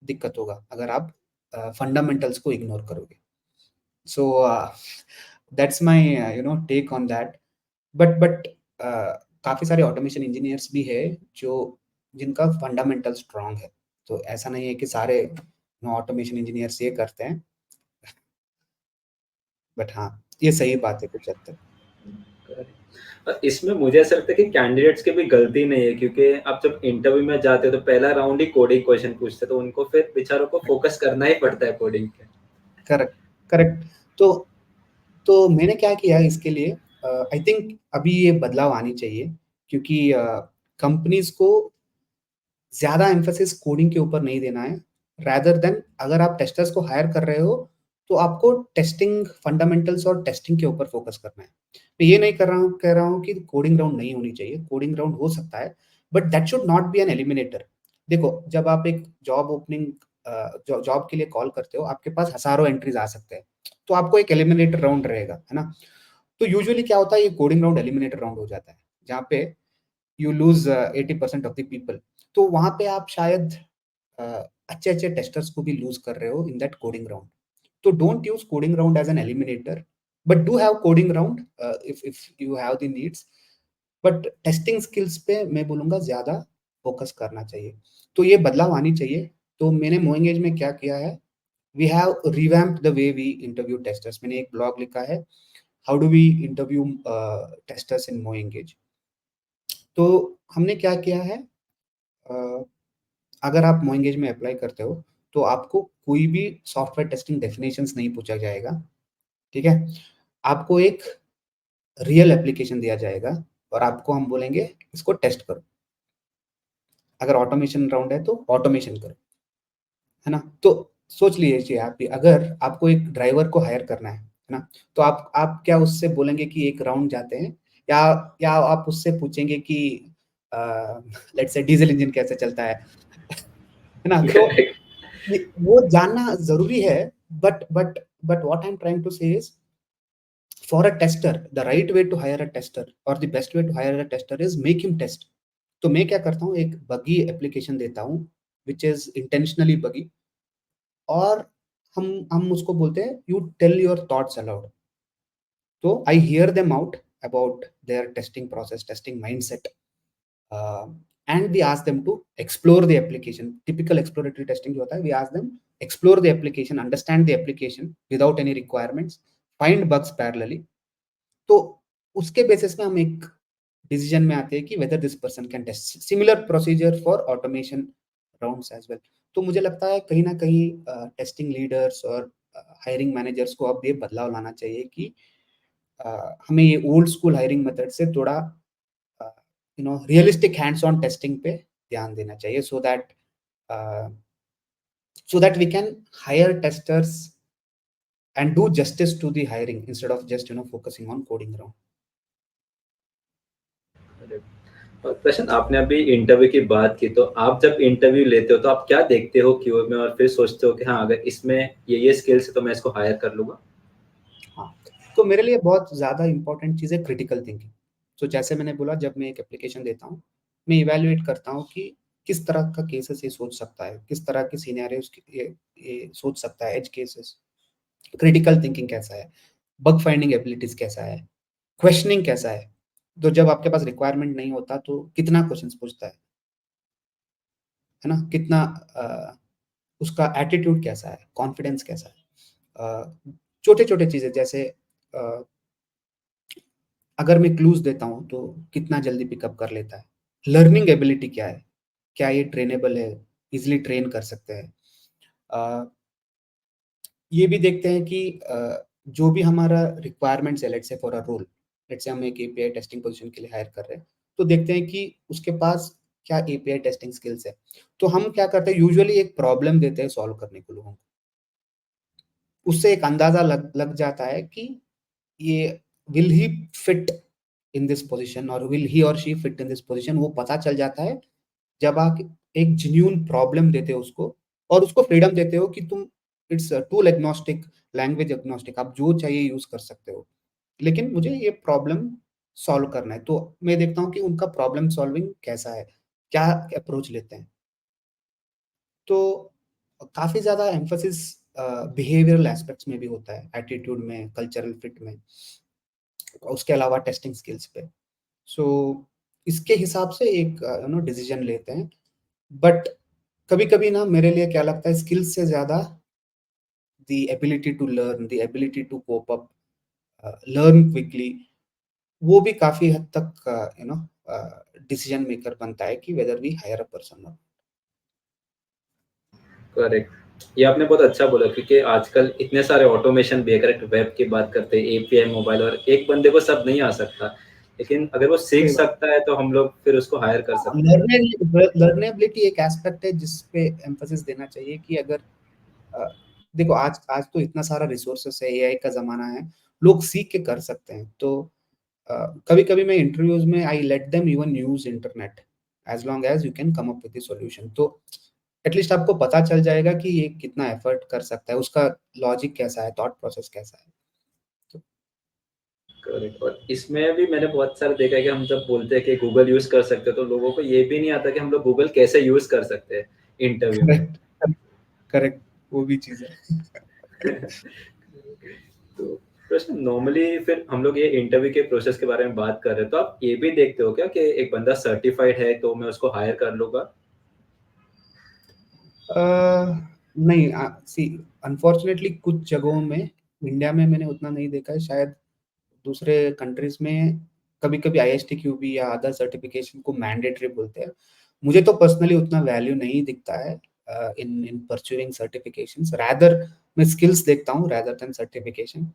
[SPEAKER 1] दिक्कत होगा अगर आप फंडामेंटल्स को इग्नोर करोगे. So that's my take on that. But काफी सारे ऑटोमेशन इंजीनियर्स भी है जो जिनका फंडामेंटल स्ट्रांग है. तो ऐसा नहीं है कि सारे ऑटोमेशन इंजीनियर्स ये करते हैं, बट हाँ, ये सही बात है कुछ हद तक.
[SPEAKER 2] इसमें मुझे ऐसा लगता है कि कैंडिडेट्स की भी गलती नहीं है, क्योंकि आप जब इंटरव्यू में जाते हो तो पहला राउंड ही कोडिंग क्वेश्चन पूछते हैं, तो उनको फिर बेचारों को फोकस करना ही पड़ता है कोडिंग पे.
[SPEAKER 1] Correct, correct. तो मैंने क्या किया इसके लिए, आई थिंक अभी ये बदलाव आनी चाहिए, क्योंकि कंपनीज को ज्यादा एम्फोसिस कोडिंग के ऊपर नहीं देना है. रैदर देन, अगर आप टेस्टर्स को हायर कर रहे हो, तो आपको टेस्टिंग फंडामेंटल्स और टेस्टिंग के ऊपर फोकस करना है। मैं ये नहीं कह रहा हूँ कि कोडिंग राउंड नहीं होनी चाहिए, कोडिंग राउंड हो सकता है, but that should not be an eliminator. देखो, जब आप एक जॉब ओपनिंग जॉब के लिए कॉल करते हो, आपके पास हजारों एंट्रीज आ सकते हैं, तो आपको एक एलिमिनेटर राउंड रहेगा, है ना। तो यूजुअली क्या होता है, ये कोडिंग राउंड एलिमिनेटर राउंड हो जाता है, जहाँ पे you lose 80% of the people. तो वहां पे आप शायद अच्छे अच्छे टेस्टर्स को भी लूज कर रहे हो इन दैट कोडिंग राउंड। तो don't use coding round as an eliminator, but do have coding round if you have the needs. But testing skills पे मैं बोलूंगा ज्यादा फोकस करना चाहिए। तो ये बदलाव आनी चाहिए। तो मैंने मोएंगेज में क्या किया है, we have revamped the way we interview testers. मैंने एक ब्लॉग लिखा है, how do we interview testers in MoEngage. तो हमने क्या किया है, अ, अगर आप मोएंगेज में अप्लाई करते हो तो आपको कोई भी सॉफ्टवेयर टेस्टिंग डेफिनेशंस नहीं पूछा जाएगा, ठीक है। आपको एक रियल एप्लीकेशन दिया जाएगा और आपको हम बोलेंगे इसको टेस्ट करो। अगर ऑटोमेशन राउंड है तो ऑटोमेशन करो, है ना। तो सोच लीजिए आप भी, अगर आपको एक ड्राइवर को हायर करना है ना, तो आप क्या उससे बोलेंगे कि एक राउंड जाते हैं, या आप उससे पूछेंगे कि लेट्स से डीजल इंजन कैसे चलता है ना। तो वो जानना जरूरी है, but what I am trying to say is, for a tester the right way to hire a tester or the best way to hire a tester is make him test। तो मैं क्या करता हूँ, एक बगी एप्लीकेशन देता हूँ which is intentionally बगी, और हम उसको बोलते हैं you tell your thoughts aloud. तो I hear them out about their testing process, testing mindset, and we ask them to explore the application। typical exploratory testing जो होता है, we ask them explore the application, understand the application without any requirements, find bugs parallelly। तो उसके basis में हम एक decision में आते हैं कि whether this person can test. Similar procedure for automation rounds as well. तो मुझे लगता है कहीं ना कहीं टेस्टिंग लीडर्स और हायरिंग मैनेजर्स को अब ये बदलाव लाना चाहिए कि हमें ये ओल्ड स्कूल हायरिंग मेथड से थोड़ा रियलिस्टिक हैंड्स ऑन टेस्टिंग पे ध्यान देना चाहिए, so that we can hire testers and do justice to the hiring instead of just focusing on coding round।
[SPEAKER 2] और प्रश्न, आपने अभी इंटरव्यू की बात की, तो आप जब इंटरव्यू लेते हो तो आप क्या देखते हो क्यूए में और फिर सोचते हो कि हाँ, अगर इसमें ये स्किल्स है तो मैं इसको हायर कर लूंगा?
[SPEAKER 1] हाँ, तो मेरे लिए बहुत ज़्यादा इंपॉर्टेंट चीज़ है क्रिटिकल थिंकिंग। तो जैसे मैंने बोला, जब मैं एक एप्लीकेशन देता हूँ, मैं इवैल्यूएट करता हूँ कि किस तरह का केसेस ये सोच सकता है, किस तरह के सिनेरियोस ये सोच सकता है, एज केसेस। क्रिटिकल थिंकिंग कैसा है, बग फाइंडिंग एबिलिटीज कैसा है, क्वेश्चनिंग कैसा है। तो जब आपके पास रिक्वायरमेंट नहीं होता तो कितना क्वेश्चंस पूछता है ना, कितना उसका एटीट्यूड कैसा है, कॉन्फिडेंस कैसा है। छोटे छोटे चीज़ें जैसे अ, अगर मैं क्लूज देता हूँ तो कितना जल्दी पिकअप कर लेता है, लर्निंग एबिलिटी क्या है, क्या ये ट्रेनेबल है, इजिली ट्रेन कर सकते हैं। अ, ये भी देखते हैं कि जो भी हमारा रिक्वायरमेंट्स है, let's say for a role, let's say हम एक एपीआई टेस्टिंग पोजीशन के लिए हायर कर रहे हैं, तो देखते हैं कि उसके पास क्या एपीआई टेस्टिंग स्किल्स है। तो हम क्या करते हैं, यूजुअली एक प्रॉब्लम देते हैं सॉल्व करने को लोगों को। उससे एक अंदाजा लग जाता है कि ये will he fit in this position और विल ही और she fit in this position. वो पता चल जाता है जब आप एक जेन्युइन प्रॉब्लम देते हो उसको, और उसको फ्रीडम देते हो कि तुम it's tool agnostic, language agnostic, आप जो चाहिए यूज कर सकते हो, लेकिन मुझे ये प्रॉब्लम सॉल्व करना है। तो मैं देखता हूँ कि उनका प्रॉब्लम सॉल्विंग कैसा है, क्या अप्रोच लेते हैं। तो काफी ज्यादा एम्फोसिस बिहेवियरल एस्पेक्ट्स में भी होता है, एटीट्यूड में, कल्चरल फिट में, उसके अलावा टेस्टिंग स्किल्स पे। सो इसके हिसाब से एक डिसीजन लेते हैं। बट कभी कभी ना मेरे लिए क्या लगता है, स्किल्स से ज्यादा the ability to learn, the ability to cope up, learn quickly, वो भी काफी हद तक डिसीजन मेकर बनता है कि whether we hire a person.
[SPEAKER 2] Correct, ये आपने बहुत अच्छा बोला, क्योंकि आजकल इतने सारे ऑटोमेशन भी है। करेक्ट, वेब की बात करते हैं, एपीआई, मोबाइल, और एक बंदे को सब नहीं आ सकता, लेकिन अगर वो सीख
[SPEAKER 1] सही बात।
[SPEAKER 2] सकता है तो हम लोग फिर उसको हायर कर सकते हैं।
[SPEAKER 1] लर्नेबिलिटी एक एस्पेक्ट है जिस पे एम्फोसिस देना चाहिए कि अगर देखो आज आज तो इतना सारा रिसोर्सेस है, एआई का जमाना है, लोग सीख के कर सकते हैं। तो कभी कभी मैं इंटरव्यूज में I let them even use internet as long as you can come up with the solution. तो एटलीस्ट आपको पता चल जाएगा कि ये कितना एफर्ट कर सकता है, उसका लॉजिक कैसा है, थॉट प्रोसेस कैसा है। तो
[SPEAKER 2] करेक्ट। और इसमें भी मैंने बहुत सारा देखा है कि हम जब बोलते हैं कि गूगल यूज कर सकते हैं तो लोगों को ये भी नहीं आता कि हम लोग गूगल कैसे यूज कर सकते हैं इंटरव्यू में।
[SPEAKER 1] करेक्ट, करेक्ट, वो भी चीज है।
[SPEAKER 2] तो प्रश्न नॉर्मली फिर हम लोग ये इंटरव्यू के प्रोसेस के बारे में बात कर रहे हैं तो आप ये भी देखते हो क्या कि एक बंदा सर्टिफाइड है तो मैं उसको हायर कर लूंगा?
[SPEAKER 1] नहीं, सी अनफॉर्चुनेटली कुछ जगहों में, इंडिया में मैंने उतना नहीं देखा है, शायद दूसरे कंट्रीज में कभी कभी आईएसटीक्यूबी या अदर सर्टिफिकेशन को मैंडेटरी बोलते हैं। मुझे तो पर्सनली उतना वैल्यू नहीं दिखता है इन इन परस्यूइंग सर्टिफिकेशंस, रैदर मैं स्किल्स देखता हूँ रैदर देन सर्टिफिकेशन।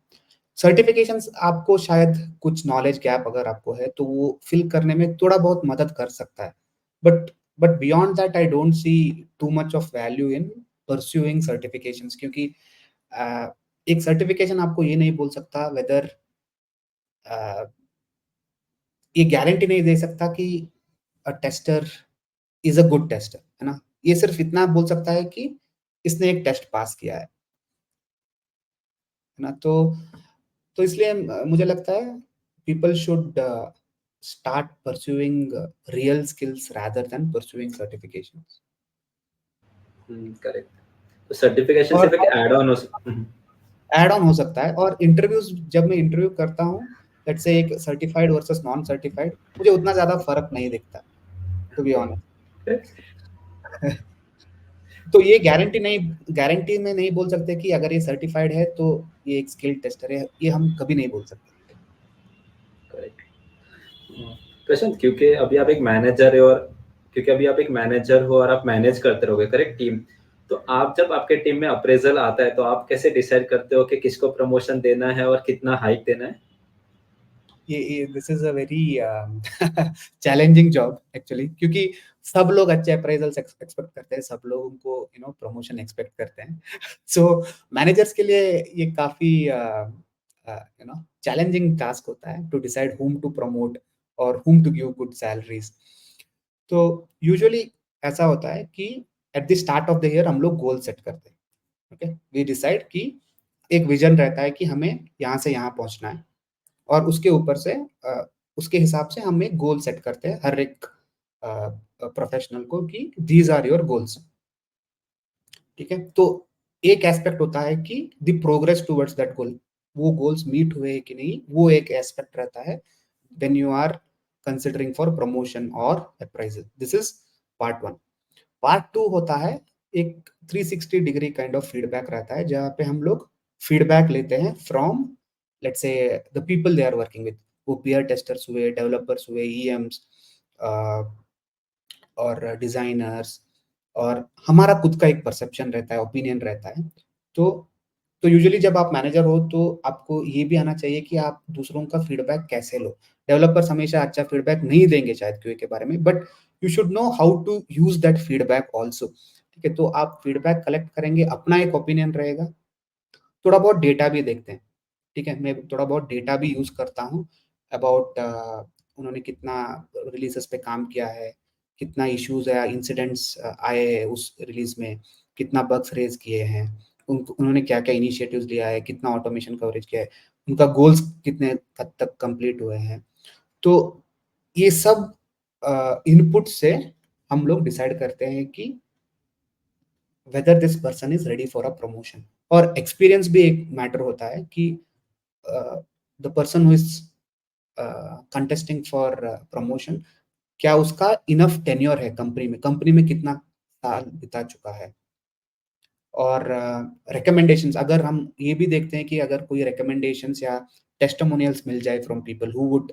[SPEAKER 1] सर्टिफिकेशंस आपको शायद कुछ नॉलेज गैप अगर आपको है तो वो फिल करने में थोड़ा बहुत मदद कर सकता है, but but beyond that I don't see too much of value in pursuing certifications, क्योंकि एक सर्टिफिकेशन आपको ये नहीं बोल सकता वेदर, ये गारंटी नहीं दे सकता कि अ tester is a good tester, है ना? ये सिर्फ इतना बोल सकता है कि इसने एक टेस्ट पास किया है ना? तो इसलिए मुझे लगता है people should start pursuing real skills rather than pursuing certifications.
[SPEAKER 2] Correct. तो सर्टिफिकेशन
[SPEAKER 1] और
[SPEAKER 2] सिर्फ एक ऐड ऑन हो
[SPEAKER 1] ऐड ऑन हो सकता है, और इंटरव्यूज जब मैं इंटरव्यू करता हूँ, लेट्स से एक सर्टिफाइड वर्सेस नॉन सर्टिफाइड, मुझे उतना ज्यादा फर्क नहीं दिखता, टू बी ऑनेस्ट। तो ये गारंटी में नहीं बोल सकते कि अगर ये सर्टिफाइड है तो ये एक स्किल टेस्टर है, ये हम कभी नहीं बोल सकते।
[SPEAKER 2] करेक्ट। प्रशांत, क्योंकि अभी आप एक मैनेजर है और क्योंकि अभी आप एक मैनेजर हो और आप मैनेज करते रहोगे, करेक्ट, टीम। तो आप जब आपके टीम में अप्रेजल आता है तो आप कैसे डिसाइड करते हो कि किसको प्रमोशन देना है और कितना हाइक देना है?
[SPEAKER 1] ये this is a very challenging job actually, क्योंकि सब लोग अच्छे अप्रेजल्स एक्सपेक्ट करते हैं, सब लोग उनको प्रमोशन एक्सपेक्ट करते हैं। सो मैनेजर्स के लिए ये काफी चैलेंजिंग टास्क होता है to decide whom to promote और whom to give good salaries. तो यूजुअली ऐसा होता है कि at the start of the year हम लोग गोल सेट करते हैं। ओके, वी डिसाइड कि एक विजन रहता है कि हमें यहाँ से यहाँ पहुंचना है, और उसके ऊपर से उसके हिसाब से हम एक गोल सेट करते हैं हर एक प्रोफेशनल को कि दीज आर योर गोल्स। ठीक है, तो एक एस्पेक्ट होता है कि the progress towards that goal, वो गोल्स मीट हुए कि नहीं, वो एक एस्पेक्ट रहता है when you are considering for promotion और appraisal. This is part one. Part two होता है एक 360 डिग्री काइंड ऑफ फीडबैक रहता है, जहाँ पे हम लोग फीडबैक लेते हैं from let's say the people they are working with, वो पीयर टेस्टर्स हुए, डेवलपर्स हुए, ईएम्स और डिजाइनर्स, और हमारा खुद का एक परसेप्शन रहता है, ओपिनियन रहता है। तो तो यूजुअली जब आप मैनेजर हो तो आपको ये भी आना चाहिए कि आप दूसरों का फीडबैक कैसे लो। डेवलपर्स हमेशा अच्छा फीडबैक नहीं देंगे शायद क्यूए के बारे में, but you should know how to use that feedback also. ठीक है, तो आप फीडबैक कलेक्ट करेंगे, अपना एक ओपिनियन रहेगा, थोड़ा बहुत डेटा भी देखते हैं। ठीक है, मैं थोड़ा बहुत डेटा भी यूज करता हूँ अबाउट उन्होंने कितना रिलीजेस पे काम किया है, कितना इश्यूज या इंसिडेंट्स आए हैं उस रिलीज में, कितना बग्स रेज किए हैं, उन्होंने क्या क्या इनिशिएटिव्स लिया है, कितना ऑटोमेशन कवरेज किया है, उनका गोल्स कितने हद तक कंप्लीट हुए हैं। तो ये सब इनपुट से हम लोग डिसाइड करते हैं कि whether this person is ready for a promotion. और एक्सपीरियंस भी एक मैटर होता है कि the person who is contesting for promotion, क्या उसका इनफ टेन्योर है कंपनी में कितना साल बिता चुका है। और रिकमेंडेशंस, अगर हम ये भी देखते हैं कि अगर कोई रिकमेंडेशंस या टेस्टिमोनियल्स मिल जाए from people who would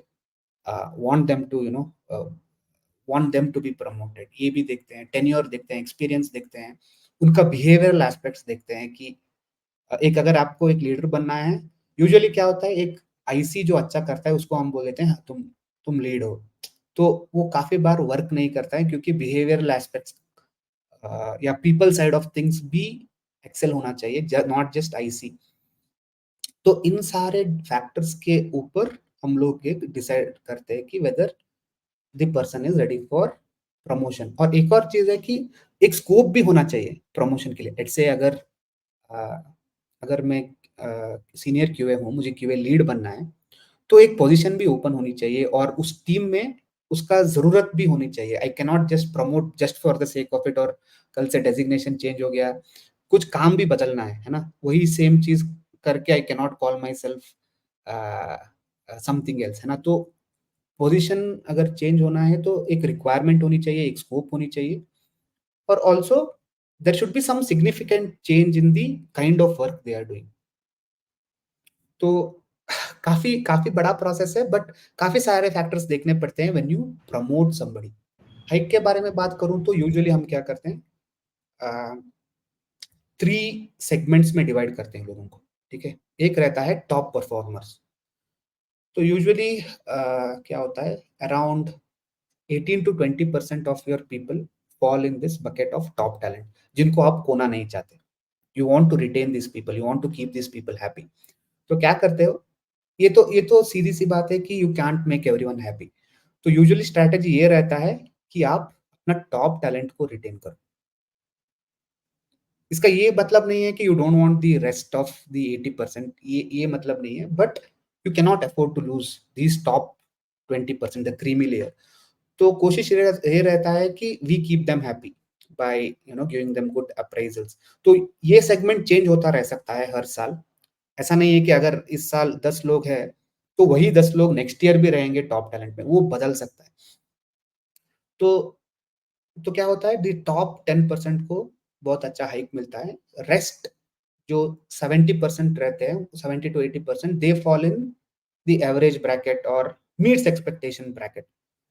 [SPEAKER 1] want them to want them to be promoted, ये भी देखते हैं, टेन्योर देखते हैं, एक्सपीरियंस देखते हैं, उनका बिहेवियरल एस्पेक्ट्स देखते हैं कि एक अगर आपको एक लीडर बनना है, यूजुअली क्या होता है, एक आईसी जो अच्छा करता है उसको हम बोल देते हैं "हाँ, तुम लीड हो", तो वो काफी बार वर्क नहीं करता है, क्योंकि बिहेवियरल एस्पेक्ट्स या पीपल साइड ऑफ थिंग्स भी एक्सेल होना चाहिए, नॉट जस्ट आईसी। तो इन सारे फैक्टर्स के ऊपर हम लोग एक डिसाइड करते हैं कि whether the person is ready for promotion. और एक और चीज है कि एक स्कोप भी होना चाहिए प्रमोशन के लिए। लेट्स से अ, अगर मैं सीनियर क्यूए हूँ, मुझे क्यूए लीड बनना है, तो एक पोजीशन भी ओपन होनी चाहिए और उस टीम में उसका जरूरत भी होनी चाहिए। I can not just promote just for the sake of it, और कल से डेजिग्नेशन चेंज हो गया, कुछ काम भी बदलना है ना, वही सेम चीज करके I can not call my self something else, है ना। तो पोजीशन अगर चेंज होना है तो एक रिक्वायरमेंट होनी चाहिए, एक स्कोप होनी चाहिए, और also there should be some significant change in the kind of work they are doing. तो काफी काफी बड़ा प्रोसेस है, बट काफी सारे फैक्टर्स देखने पड़ते हैं when you promote somebody. Hike के बारे में बात करूं तो यूजुअली हम क्या करते हैं, 3 सेगमेंट्स में डिवाइड करते हैं लोगों को, ठीक है। एक रहता है टॉप परफॉर्मर्स। तो यूजुअली क्या होता है, around 18 to 20% of your people fall in this bucket of top talent, जिनको आप खोना नहीं चाहते। You want to retain this people, you want to keep this people happy. तो क्या करते हो, ये तो सीधी सी बात है कि you can't make everyone happy. तो यूजुअली स्ट्रैटेजी ये रहता है कि आप अपना टॉप टैलेंट को रिटेन करो। इसका ये मतलब नहीं है कि you don't want the rest of the 80%, ये मतलब नहीं है, but you can not afford to lose these top 20%, the creamy layer. तो कोशिश ये रहता है कि we keep them happy by giving them good appraisals. तो ये सेगमेंट चेंज होता रह सकता है हर साल। ऐसा नहीं है कि अगर इस साल 10 लोग हैं तो वही 10 लोग नेक्स्ट ईयर भी रहेंगे टॉप टैलेंट में, वो बदल सकता है। तो क्या होता है, दी टॉप 10% को बहुत अच्छा हाइक मिलता है। रेस्ट जो 70% रहते हैं, 70 to 80%, they fall in the average bracket और मीट्स एक्सपेक्टेशन ब्रैकेट।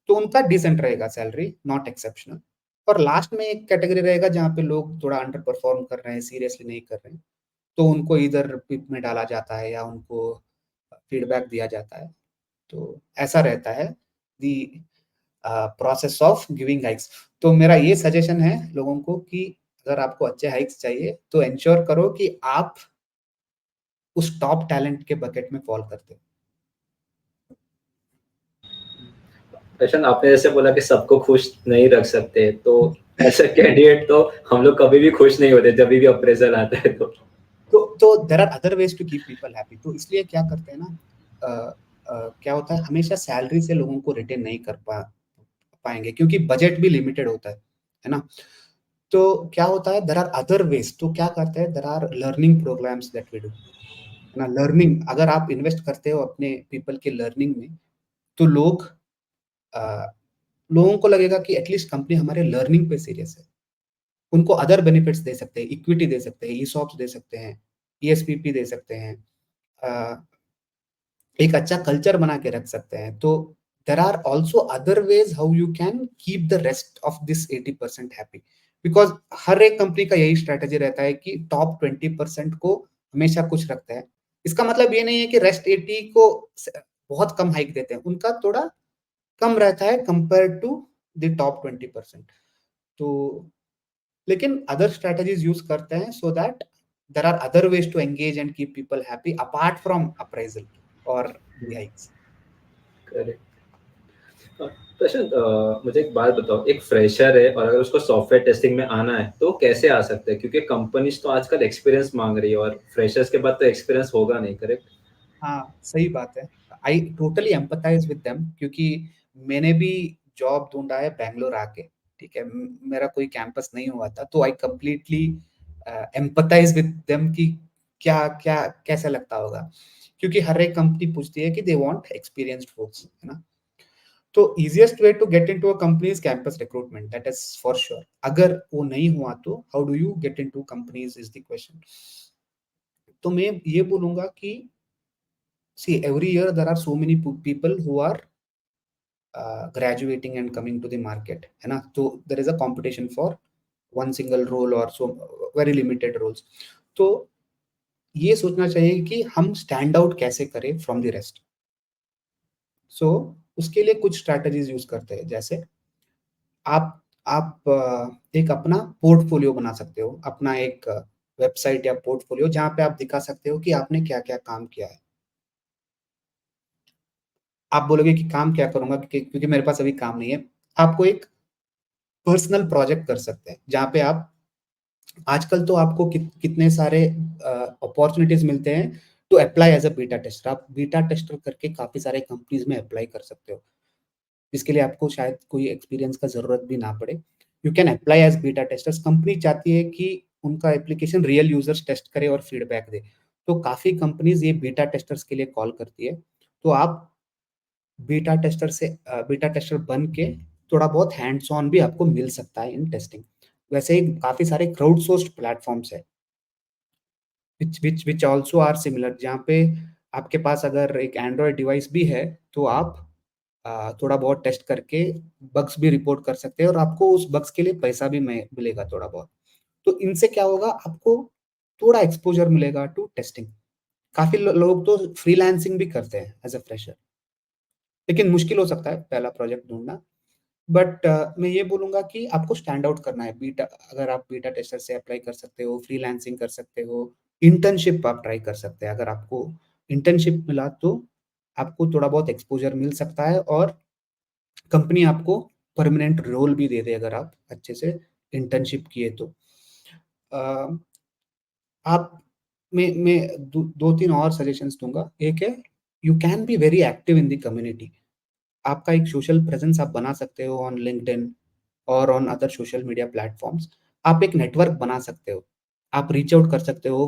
[SPEAKER 1] तो उनका डिसेंट रहेगा सैलरी, नॉट एक्सेप्शनल। और लास्ट में एक कैटेगरी रहेगा जहाँ पे लोग थोड़ा अंडर परफॉर्म कर रहे हैं, सीरियसली नहीं कर रहे हैं, तो उनको इधर पिप में डाला जाता है या उनको फीडबैक दिया जाता है। तो ऐसा रहता है the process of giving hikes. तो मेरा ये सजेशन है लोगों को कि अगर आपको अच्छे हाइक्स चाहिए तो एंश्योर करो कि आप उस टॉप टैलेंट के बकेट में फॉल करते हो।
[SPEAKER 2] प्रशांत, आपने जैसे बोला कि सबको खुश नहीं रख सकते, तो ऐसे कैंडिडेट तो हम लोग कभी भी खुश नहीं होते जब भी अप्रेजल आता है।
[SPEAKER 1] तो there are other ways to keep people happy. तो इसलिए क्या करते हैं ना, क्या होता है, हमेशा सैलरी से लोगों को रिटेन नहीं कर पाएंगे क्योंकि बजट भी लिमिटेड होता है ना। तो क्या होता है, देयर आर अदर वेज। तो क्या करते हैं, there are learning programs that we do, है ना। लर्निंग, अगर आप इन्वेस्ट करते हो अपने पीपल के लर्निंग में, तो अ, लोगों को लगेगा कि एटलीस्ट कंपनी हमारे लर्निंग पे सीरियस है। उनको अदर बेनिफिट्स दे सकते हैं, इक्विटी दे सकते हैं, ईसॉप्स दे सकते हैं, ईएसपीपी दे सकते हैं, अ, एक अच्छा कल्चर बना के रख सकते हैं। तो there are also other ways how you can keep the rest of this 80% happy. Because हर एक कंपनी का यही स्ट्रेटेजी रहता है कि टॉप 20% को हमेशा खुश रखता है। इसका मतलब ये नहीं है कि रेस्ट 80 को बहुत कम हाइक देते हैं, उनका थोड़ा कम रहता है कंपेयर टू द टॉप 20%। तो लेकिन अदर स्ट्रेटजीज यूज करते हैं so that there are other ways to engage and keep people happy apart from appraisal और द हाइक्स।
[SPEAKER 2] करेक्ट। प्रशांत, मुझे एक बात बताओ, एक फ्रेशर है और अगर उसको सॉफ्टवेयर टेस्टिंग में आना है तो कैसे आ सकता है? क्योंकि कंपनीज तो आजकल एक्सपीरियंस मांग रही है और फ्रेशर्स के बाद तो एक्सपीरियंस होगा नहीं, करेक्ट?
[SPEAKER 1] हाँ, सही बात है। I totally empathise with them, क्योंकि मैंने भी जॉब ढूंढा है बैंगलोर आके, ठीक है। मेरा कोई कैंपस नहीं हुआ था, तो I completely empathize with them कि क्या क्या कैसा लगता होगा, क्योंकि हर एक कंपनी पूछती है कि दे वांट एक्सपीरियंस्ड फोक्स, है ना। तो easiest way to get into a company is campus recruitment, that is for sure. अगर वो नहीं हुआ तो how do you get into companies is the question. तो मैं ये बोलूंगा कि see, every year there are so many people who are graduating and coming to the market, है ना। तो there is a competition for one single role or so very limited roles। तो ये सोचना चाहिए कि हम स्टैंड आउट कैसे करें फ्रॉम द रेस्ट। सो उसके लिए कुछ स्ट्रैटेजीज यूज करते हैं, जैसे आप एक अपना पोर्टफोलियो बना सकते हो, अपना एक वेबसाइट या पोर्टफोलियो जहाँ पे आप दिखा सकते हो कि आपने क्या-क्या काम किया है। आप बोलोगे कि काम क्या करूँगा क्योंकि मेरे पास अभी काम नहीं है। आपको एक पर्सनल प्रोजेक्ट कर सकते हैं, जहाँ पे आप आजकल तो आपको कितने सारे अपॉर्चुनिटीज़ मिलते हैं to apply as a beta tester. आप बीटा टेस्टर करके काफ़ी सारे कंपनीज़ में अप्लाई कर सकते हो। इसके लिए आपको शायद कोई एक्सपीरियंस का ज़रूरत भी ना पड़े। You can apply as beta testers. Company चाहती है कि उनका एप्लीकेशन रियल यूज़र्स टेस्ट करे और फीडबैक दे। तो काफ़ी कंपनीज़ ये बीटा टेस्टर्स के लिए कॉल करती है। तो आप बीटा टेस्टर बन के थोड़ा बहुत हैंड्स ऑन भी आपको मिल सकता है इन टेस्टिंग। वैसे ही काफ़ी सारे क्राउड सोर्स्ड प्लेटफ़ॉर्म्स हैं, व्हिच आल्सो आर सिमिलर, जहाँ पे आपके पास अगर एक एंड्रॉयड डिवाइस भी है, तो आप थोड़ा बहुत टेस्ट करके बग्स भी रिपोर्ट कर सकते हैं और आपको उस बग्स के लिए पैसा भी मिलेगा थोड़ा बहुत। तो इनसे क्या होगा, आपको थोड़ा एक्सपोज़र मिलेगा टू टेस्टिंग। काफ़ी लोग तो फ्रीलांसिंग भी करते हैं एज़ अ फ्रेशर, लेकिन मुश्किल हो सकता है पहला प्रोजेक्ट ढूँढना। बट मैं ये बोलूँगा कि आपको स्टैंड आउट करना है। अगर आप बीटा टेस्टर से अप्लाई कर सकते हो, फ्रीलांसिंग कर सकते हो, इंटर्नशिप आप ट्राई कर सकते हैं। अगर आपको इंटर्नशिप मिला तो आपको थोड़ा बहुत एक्सपोज़र मिल सकता है और कंपनी आपको परमानेंट रोल भी दे दे अगर आप अच्छे से इंटर्नशिप किए तो। अ, आप मैं 2-3 और सजेशंस दूँगा। एक है, you can be very active in the community. आपका एक सोशल प्रेजेंस आप बना सकते हो ऑन लिंक्डइन और on other social media platforms. आप एक नेटवर्क बना सकते हो। आप रीच आउट कर सकते हो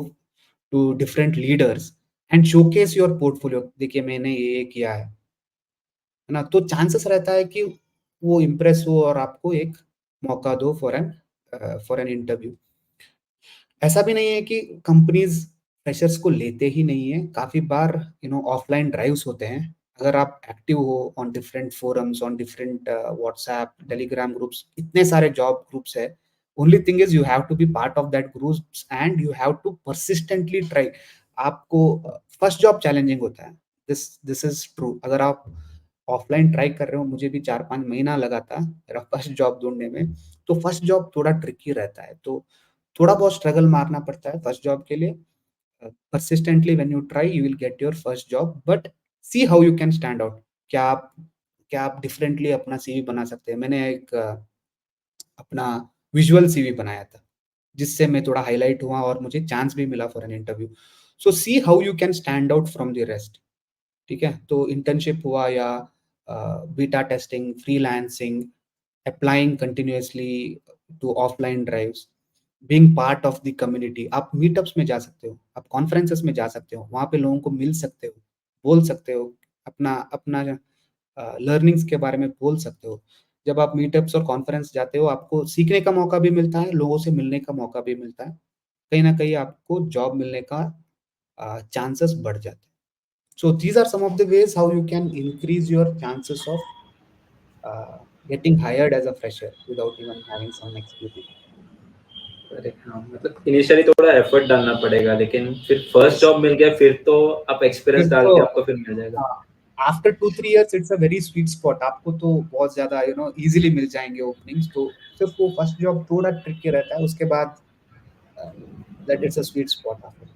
[SPEAKER 1] to different leaders and showcase your portfolio. देखिए मैंने ये किया है ना? तो चांसेस रहता है कि वो इम्प्रेस हो और आपको एक मौका दो फॉर एन इंटरव्यू। ऐसा भी नहीं है कि कंपनीज़ फ्रेशर्स को लेते ही नहीं हैं। काफ़ी बार ऑफलाइन ड्राइव्स होते हैं। अगर आप एक्टिव हो on different forums, on different WhatsApp, Telegram groups, इतने सारे जॉब ग्रुप्स हैं। Only thing is you have to be part of that groups and you have to persistently try. आपको फर्स्ट जॉब चैलेंजिंग होता है। This is true. अगर आप offline try कर रहे हो, मुझे भी 4-5 महीना लगा था मेरा फर्स्ट जॉब ढूँढने में। तो फर्स्ट जॉब थोड़ा ट्रिकी रहता है। तो थोड़ा बहुत स्ट्रगल मारना पड़ता है फर्स्ट जॉब के लिए। persistently when you try you will get your first job, but see how you can stand out। क्या आप क्या आप डिफरेंटली अपना सीवी बना सकते हैं। मैंने एक अपना विजुअल सीवी बनाया था, जिससे मैं थोड़ा हाइलाइट हुआ और मुझे चांस भी मिला for an interview. So see how you can stand out from the rest. ठीक है? तो इंटर्नशिप हुआ या beta testing, freelancing, applying continuously to offline drives, being part of the community. आप मीटअप्स में जा सकते हो, आप कॉन्फ्रेंसेस में जा सकते हो, वहाँ पे लोगों को मिल सकते हो, बोल सकते हो, अपना अपना लर्निंग्स के बारे में बोल सकते हो। जब आप मीटअप्स और कॉन्फ्रेंस जाते हो, आपको सीखने का मौका भी मिलता है, लोगों से मिलने का मौका भी मिलता है। कहीं न कहीं आपको जॉब मिलने का चांसेस बढ़ जाते हैं। So these are some of the ways how you can increase your chances of getting hired as a fresher without even having some experience.
[SPEAKER 2] अरे हाँ, मतलब इनिशियली थोड़ा एफर्ट डालना पड़ेगा, लेकिन फिर फर्स्ट
[SPEAKER 1] Yes.
[SPEAKER 2] जॉब मिल गया फिर तो आप एक्सपीरियंस
[SPEAKER 1] फिर
[SPEAKER 2] डाल
[SPEAKER 1] तो
[SPEAKER 2] के आपको फिर मिल जाएगा।
[SPEAKER 1] हाँ, after 2-3 years it's a very sweet spot. आपको तो बहुत ज़्यादा इज़िली मिल जाएँगे ओपनिंग्स। तो सिर्फ वो फर्स्ट जॉब थोड़ा ट्रिकी रहता है, उसके बाद uh, that it's a sweet spot after.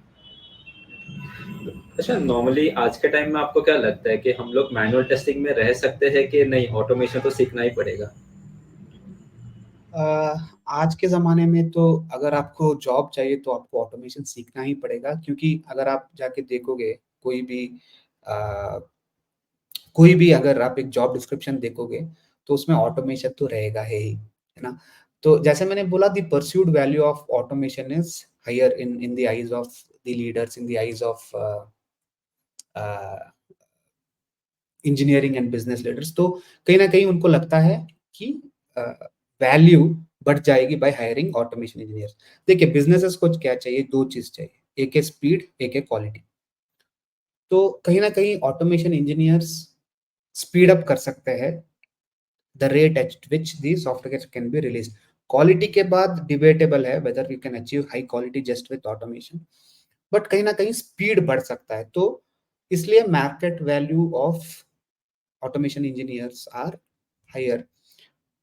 [SPEAKER 2] अच्छा, नॉर्मली आज के टाइम में आपको क्या लगता है कि हम लोग मैनुअल टेस्टिंग में रह सकते हैं कि नहीं, ऑटोमेशन तो सीखना ही पड़ेगा?
[SPEAKER 1] अ, आज के ज़माने में तो अगर आपको जॉब चाहिए तो आपको ऑटोमेशन सीखना ही पड़ेगा, क्योंकि अगर आप जाके देखोगे कोई भी अ कोई भी अगर आप एक जॉब डिस्क्रिप्शन देखोगे, तो उसमें ऑटोमेशन तो रहेगा है ना? तो जैसे मैंने बोला, the perceived value of automation is higher in the eyes of the leaders, in the eyes of a, engineering and business leaders. तो कहीं न कहीं उनको लगता है कि अ, वैल्यू बढ़ जाएगी बाय हायरिंग ऑटोमेशन इंजीनियर्स। देखिए बिज़नेसेस को क्या चाहिए, 2 चीज़ चाहिए, एक है स्पीड, एक है क्वालिटी। तो कहीं न कहीं ऑटोमेशन इंजीनियर्स स्पीड अप कर सकते हैं the rate at which the software can be released. Quality के बाद डिबेटेबल है whether we can achieve high quality just with automation, but कहीं ना कहीं स्पीड बढ़ सकता है। तो इसलिए market value of automation engineers are higher.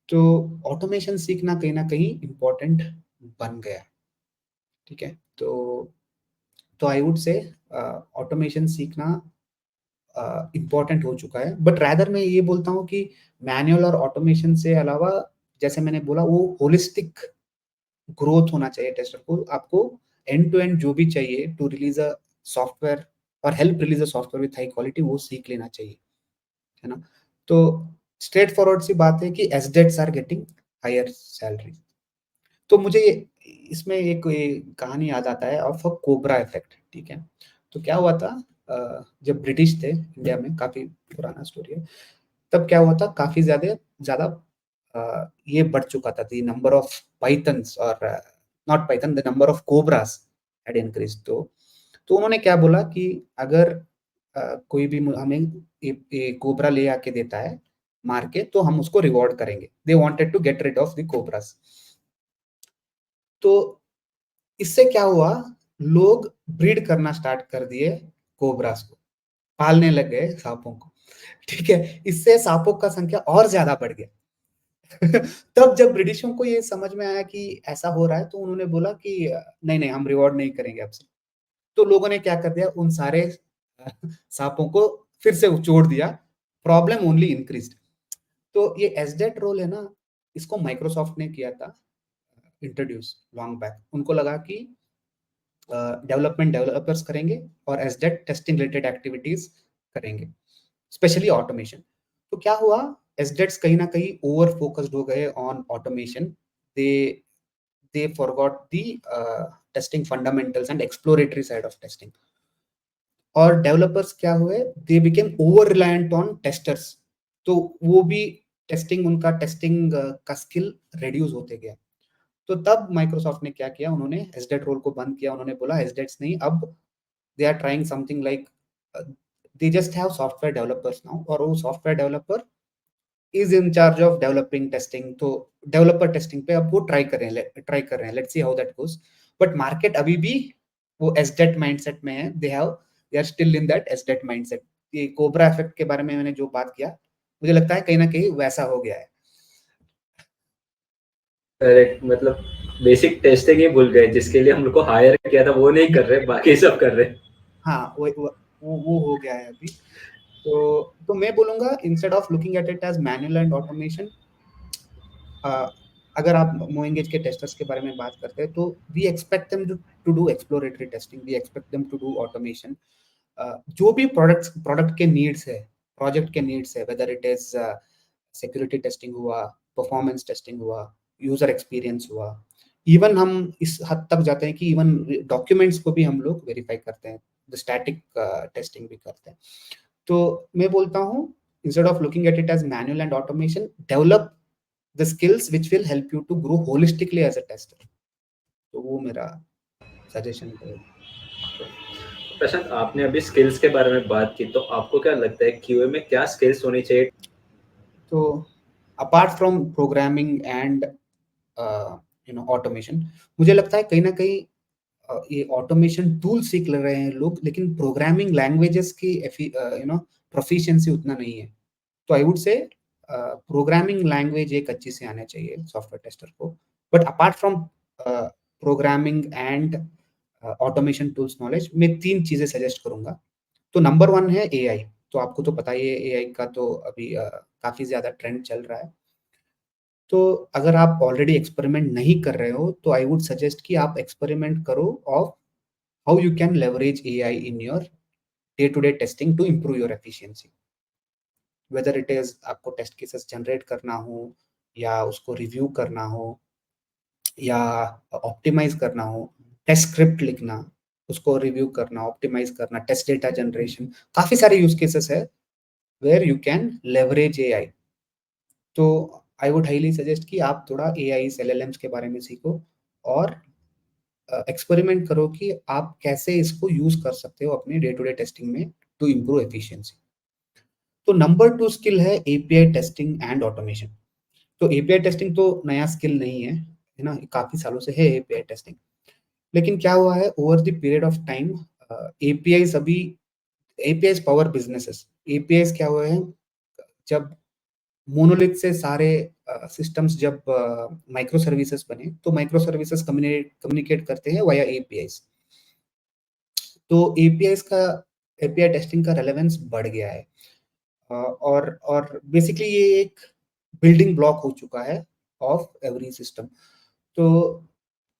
[SPEAKER 1] तो ऑटोमेशन सीखना कहीं ना कहीं इम्पोर्टेंट बन गया। ठीक है। तो आई वुड से ऑटोमेशन सीखना इम्पोर्टेंट हो चुका है, बट रैदर मैं ये बोलता हूँ कि मैनुअल और ऑटोमेशन से अलावा, जैसे मैंने बोला, वो होलिस्टिक ग्रोथ होना चाहिए टेस्टर को। आपको एंड टू एंड जो भी चाहिए टू रिलीज अ सॉफ्टवेयर और help release a software with high quality, वो सीख लेना चाहिए, है ना। तो स्ट्रेट फॉरवर्ड सी बात है कि एसडेट्स आर गेटिंग हायर सैलरी। तो मुझे इसमें एक ये कहानी याद आता है ऑफ अ कोबरा इफेक्ट। ठीक है। तो क्या हुआ था, जब ब्रिटिश थे इंडिया में, काफी पुराना स्टोरी है, तब क्या हुआ था, काफी ज्यादा ज्यादा ये बढ़ चुका था, द नंबर ऑफ पाइथन्स, और not Python, the number of cobras had increase. तो उन्होंने क्या बोला कि अगर कोई भी हमें कोबरा ले आके देता है मार के, तो हम उसको रिवॉर्ड करेंगे। They wanted to get rid of the cobras. तो इससे क्या हुआ, लोग ब्रीड करना स्टार्ट कर दिए कोबरास को, पालने लग गए सांपों को। ठीक है। इससे सांपों का संख्या और ज्यादा बढ़ गया। तब जब ब्रिटिशों को ये समझ में आया कि ऐसा हो रहा है, तो उन्होंने बोला कि नहीं नहीं, हम रिवॉर्ड नहीं करेंगे आपसे। तो लोगों ने क्या कर दिया, उन सारे सांपों को फिर से छोड़ दिया। Problem only increased. तो ये एसडेट रोल है ना, इसको माइक्रोसॉफ्ट ने किया था इंट्रोड्यूस लॉन्ग बैक। उनको लगा कि डेवलपमेंट डेवलपर्स करेंगे और एसडेट टेस्टिंग रिलेटेड एक्टिविटीज करेंगे, स्पेशली ऑटोमेशन। तो क्या हुआ, एसडेट्स कहीं ना कहीं ओवर फोकस्ड हो गए on automation. They they forgot the testing fundamentals and exploratory side of testing. और डेवलपर्स क्या हुए, they became over reliant on testers. तो वो भी टेस्टिंग, उनका टेस्टिंग का स्किल रिड्यूस होते गया। तो तब माइक्रोसॉफ्ट ने क्या किया, उन्होंने एसडेट रोल को बंद किया। उन्होंने बोला एसडेट्स नहीं, अब they are trying something like, they just have software developers now, और वो software developer is in charge of developing testing. तो डेवलपर टेस्टिंग पे अब वो ट्राई कर रहे हैं, let's see how that goes. But market अभी भी वो एसडेट माइंडसेट में है। They are still in that SDET mindset. ये कोबरा इफेक्ट के बारे में मैंने जो बात किया, मुझे लगता है कहीं ना कहीं वैसा हो गया है।
[SPEAKER 2] करेक्ट, मतलब बेसिक टेस्टिंग ही भूल गए, जिसके लिए हम लोग को हायर किया था वो नहीं कर रहे, बाकी सब कर रहे।
[SPEAKER 1] हाँ, वो हो गया है अभी। तो मैं बोलूंगा, instead of looking at it as manual and automation, अगर आप मोएंगेज के टेस्टर्स के बारे में बात करते हैं, तो we expect them to do exploratory testing, we expect them to do automation. जो भी प्रोडक्ट के नीड्स है, प्रोजेक्ट के नीड्स है, weather it is security testing हुआ, परफॉर्मेंस टेस्टिंग हुआ, यूजर एक्सपीरियंस हुआ, इवन हम इस हद तक जाते हैं कि इवन डॉक्यूमेंट्स को भी हम लोग वेरीफाई करते हैं, स्टैटिक टेस्टिंग भी करते हैं। तो मैं बोलता हूँ, instead of looking at it as manual and automation, develop the skills which will help you to grow holistically as a tester. तो वो मेरा सजेशन रहेगा।
[SPEAKER 2] प्रशांत, आपने अभी स्किल्स के बारे में बात की, तो आपको क्या लगता है क्यूए में क्या स्किल्स होनी चाहिए?
[SPEAKER 1] तो apart from programming and automation, मुझे लगता है कहीं ना कहीं ये ऑटोमेशन टूल सीख ले रहे हैं लोग, लेकिन प्रोग्रामिंग लैंग्वेजेस की प्रोफिशिएंसी उतना नहीं है। तो आई वुड से प्रोग्रामिंग लैंग्वेज एक अच्छी से आना चाहिए सॉफ्टवेयर टेस्टर को। But apart from programming and automation tools knowledge, मैं 3 चीजें सजेस्ट करूंगा। तो नंबर 1 है एआई। तो आपको तो पता ही है, एआई का तो अभी काफी ज्यादा ट्रेंड चल रहा है। तो अगर आप ऑलरेडी एक्सपेरिमेंट नहीं कर रहे हो, तो आई वुड सजेस्ट कि आप एक्सपेरिमेंट करो of how you can leverage AI in your day to day testing to improve your efficiency. Whether it is आपको टेस्ट केसेस जनरेट करना हो, या उसको रिव्यू करना हो, या ऑप्टिमाइज करना हो, टेस्ट स्क्रिप्ट लिखना, उसको रिव्यू करना, ऑप्टिमाइज करना, टेस्ट डेटा जनरेशन, काफी सारे यूज केसेस है where you can leverage AI. तो आई वुड हाईली सजेस्ट कि आप थोड़ा एआई एलएलएम्स के बारे में सीखो, और एक्सपेरिमेंट करो कि आप कैसे इसको यूज कर सकते हो अपने डे टू डे टेस्टिंग में टू इम्प्रूव एफिशिएंसी। तो नंबर 2 स्किल है एपीआई टेस्टिंग एंड ऑटोमेशन। तो एपीआई टेस्टिंग तो नया स्किल नहीं है ना, काफी सालों से है एपीआई टेस्टिंग। लेकिन क्या हुआ है, over the period of time, API अभी, एपीआई पावर बिजनेसेस। एपीआई क्या हुआ है, जब मोनोलिथ से सारे सिस्टम्स जब माइक्रो सर्विसेज बने तो माइक्रो सर्विसेज कम्युनिकेट करते हैं वाया एपीआईज। तो एपीआईज का एपीआई टेस्टिंग का रेलेवेंस बढ़ गया है। और बेसिकली ये एक बिल्डिंग ब्लॉक हो चुका है ऑफ एवरी सिस्टम। तो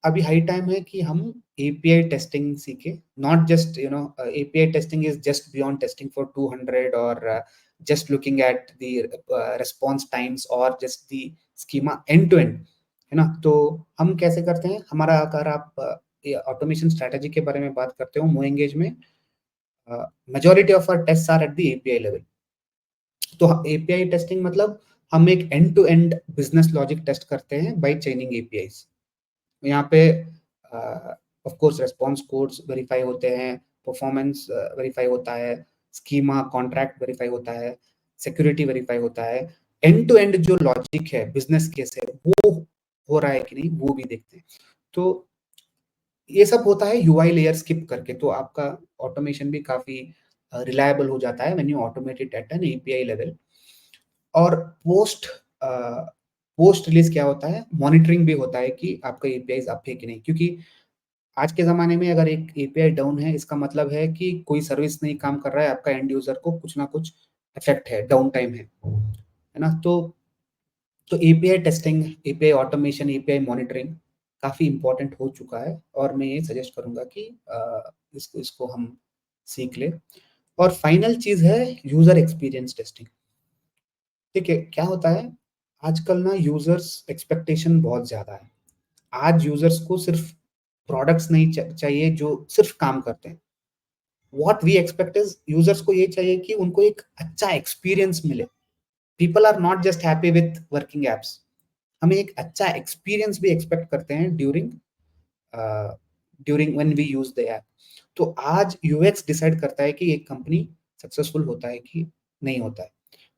[SPEAKER 1] अभी हाई टाइम है कि हम एपीआई टेस्टिंग सीखे। Not just API testing is just beyond testing for 200 और just looking at the response times और just the schema end to end, है ना। तो हम कैसे करते हैं, हमारा अगर आप ऑटोमेशन स्ट्रेटेजी के बारे में बात करते हो मोएंगेज में, majority of our tests are at the API level. तो एपीआई टेस्टिंग मतलब हम एक end to end business logic test करते हैं बाय चेनिंग एपीआईज। यहाँ पे of course response codes verify होते हैं, परफॉर्मेंस वेरीफाई होता है, स्कीमा कॉन्ट्रैक्ट वेरीफाई होता है, सिक्योरिटी वेरीफाई होता है, एंड टू एंड जो लॉजिक है बिजनेस केस है वो हो रहा है कि नहीं वो भी देखते हैं। तो ये सब होता है यूआई लेयर स्किप करके, तो आपका ऑटोमेशन भी काफी रिलायबल हो जाता है when you automate it at N API level. और पोस्ट पोस्ट रिलीज क्या होता है, मॉनिटरिंग भी होता है कि आपका एपीआई अप है कि नहीं, क्योंकि आज के ज़माने में अगर एक एपीआई डाउन है इसका मतलब है कि कोई सर्विस नहीं काम कर रहा है, आपका एंड यूज़र को कुछ ना कुछ इफ़ेक्ट है, डाउन टाइम है ना। तो API testing, API automation, API monitoring काफ़ी इम्पोर्टेंट हो चुका है और मैं ये सजेस्ट करूँगा कि इसको हम सीख लें। और फाइनल चीज़ है यूज़र एक्सपीरियंस टेस्टिंग। ठीक है, क्या होता है आजकल ना, यूज़र्स एक्सपेक्टेशन बहुत ज़्यादा है। आज यूज़र्स को सिर्फ प्रोडक्ट्स नहीं चाहिए जो सिर्फ काम करते हैं। What we expect is users को ये चाहिए कि उनको एक अच्छा एक्सपीरियंस मिले। People are not just happy with working apps, हमें एक अच्छा एक्सपीरियंस भी एक्सपेक्ट करते हैं during during when we use the app. तो आज यूएक्स डिसाइड करता है कि एक कंपनी सक्सेसफुल होता है कि नहीं होता है।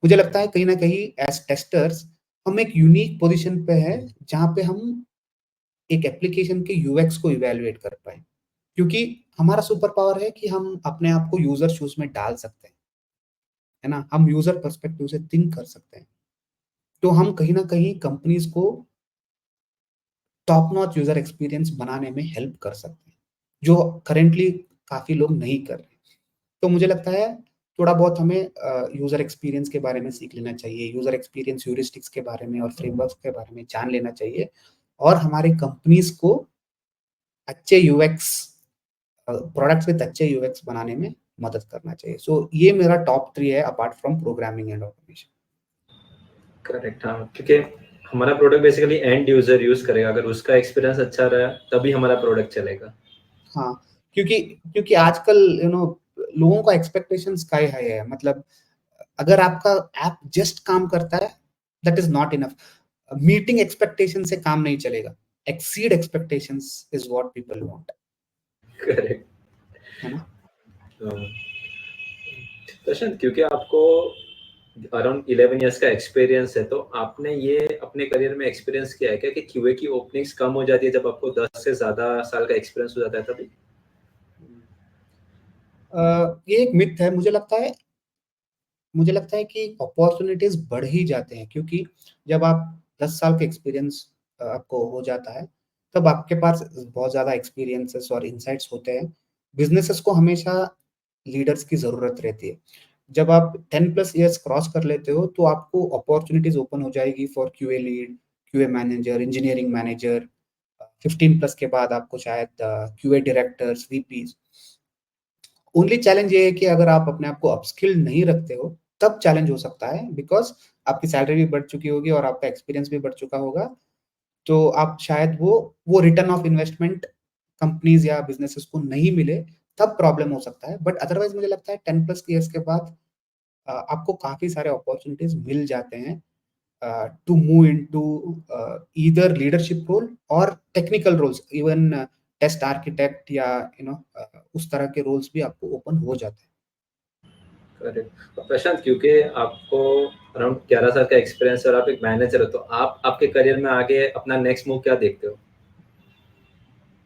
[SPEAKER 1] मुझे लगता है कहीं ना कहीं एज टेस्टर्स हम एक यूनिक पोजीशन पे है जहां पे हम एक एप्लीकेशन के यूएक्स को इवेलुएट कर पाए, क्योंकि हमारा सुपर पावर है कि हम अपने आप को यूजर शूज में डाल सकते हैं, है ना। हम यूजर पर्सपेक्टिव से थिंक कर सकते हैं। तो हम कहीं ना कहीं कंपनीज को टॉप नॉच यूजर एक्सपीरियंस बनाने में हेल्प कर सकते हैं, जो करेंटली काफी लोग नहीं कर रहे। तो मुझे लगता है थोड़ा बहुत हमें यूजर एक्सपीरियंस के बारे में सीख लेना चाहिए, यूजर एक्सपीरियंस ह्यूरिस्टिक्स के बारे में और फ्रेमवर्क्स के बारे में जान लेना चाहिए, और हमारे कंपनीज को अच्छे यूएक्स प्रोडक्ट्स विद अच्छे यूएक्स बनाने में मदद करना चाहिए। सो ये मेरा टॉप 3 है apart from programming and automation.
[SPEAKER 2] Correct, हाँ, क्योंकि हमारा product basically and user use करेगा, अगर उसका एक्सपीरियंस अच्छा रहा तभी हमारा प्रोडक्ट चलेगा।
[SPEAKER 1] हाँ, क्योंकि क्योंकि आजकल लोगों का एक्सपेक्टेशन स्काई हाई है। मतलब अगर आपका ऐप जस्ट काम करता है that is not enough. Meeting expectation से काम नहीं चलेगा, exceed expectations is what people want,
[SPEAKER 2] correct,
[SPEAKER 1] है ना।
[SPEAKER 2] प्रशांत, क्योंकि आपको अराउंड 11 इयर्स का एक्सपीरियंस है, तो आपने ये अपने करियर में एक्सपीरियंस किया है क्या कि क्यूए की ओपनिंग्स कम हो जाती है जब आपको 10 से ज्यादा साल का एक्सपीरियंस हो जाता है तभी?
[SPEAKER 1] ये एक मिथ है। मुझे लगता है कि अपॉर्चुनिटीज बढ़ ही जाते हैं, क्योंकि जब आप 10 साल के एक्सपीरियंस आपको हो जाता है तब आपके पास बहुत ज़्यादा एक्सपीरियंसेस और इंसाइट्स होते हैं। बिजनेसेस को हमेशा लीडर्स की ज़रूरत रहती है। जब आप 10+ ईयर्स क्रॉस कर लेते हो तो आपको अपॉर्चुनिटीज ओपन हो जाएगी for QA lead, QA manager, engineering manager. 15+ के बाद आपको शायद QA directors, VPs. Only challenge ये है कि अगर आप अपने आप को अपस्किल नहीं रखते हो तब चैलेंज हो सकता है, बिकॉज आपकी सैलरी भी बढ़ चुकी होगी और आपका एक्सपीरियंस भी बढ़ चुका होगा। तो आप शायद वो रिटर्न ऑफ इन्वेस्टमेंट कंपनीज या बिजनेसेस को नहीं मिले, तब प्रॉब्लम हो सकता है। बट अदरवाइज मुझे लगता है 10+ ईयर्स के बाद आपको काफी सारे अपॉर्चुनिटीज मिल जाते हैं to move into either leadership role और technical roles. Even test architect या उस तरह के रोल्स भी आपको ओपन हो जाते हैं।
[SPEAKER 2] करेक्ट। तो प्रशांत, क्योंकि आपको अराउंड 11 साल का एक्सपीरियंस है और आप एक मैनेजर हो, तो आप आपके करियर में आगे अपना नेक्स्ट मूव क्या देखते हो?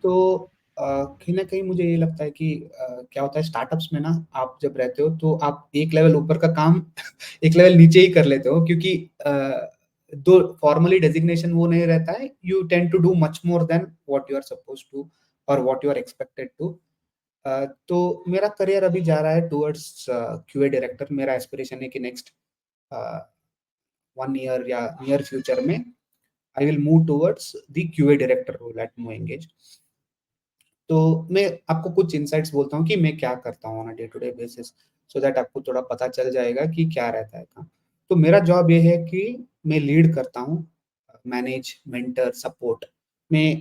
[SPEAKER 1] तो कहीं ना कहीं मुझे ये लगता है कि क्या होता है स्टार्टअप्स में ना, आप जब रहते हो तो आप एक लेवल ऊपर का काम एक लेवल नीचे ही कर लेते हो, क्योंकि दो फॉर्मली डेजिग्नेशन वो नहीं रहता है, you tend to do much more than what you are suppose to और what you are expected to. तो मेरा करियर अभी जा रहा है टुवर्ड्स क्यूए डायरेक्टर। मेरा एस्पिरेशन है कि नेक्स्ट 1 ईयर या नियर फ्यूचर में I will move towards the QA director role at MoEngage. तो मैं आपको कुछ इनसाइट्स बोलता हूँ कि मैं क्या करता हूँ on a day to day basis, so that आपको थोड़ा पता चल जाएगा कि क्या रहता है काम। तो मेरा जॉब ये है कि मैं लीड करता हूँ, मैनेज, मेंटर, सपोर्ट। मैं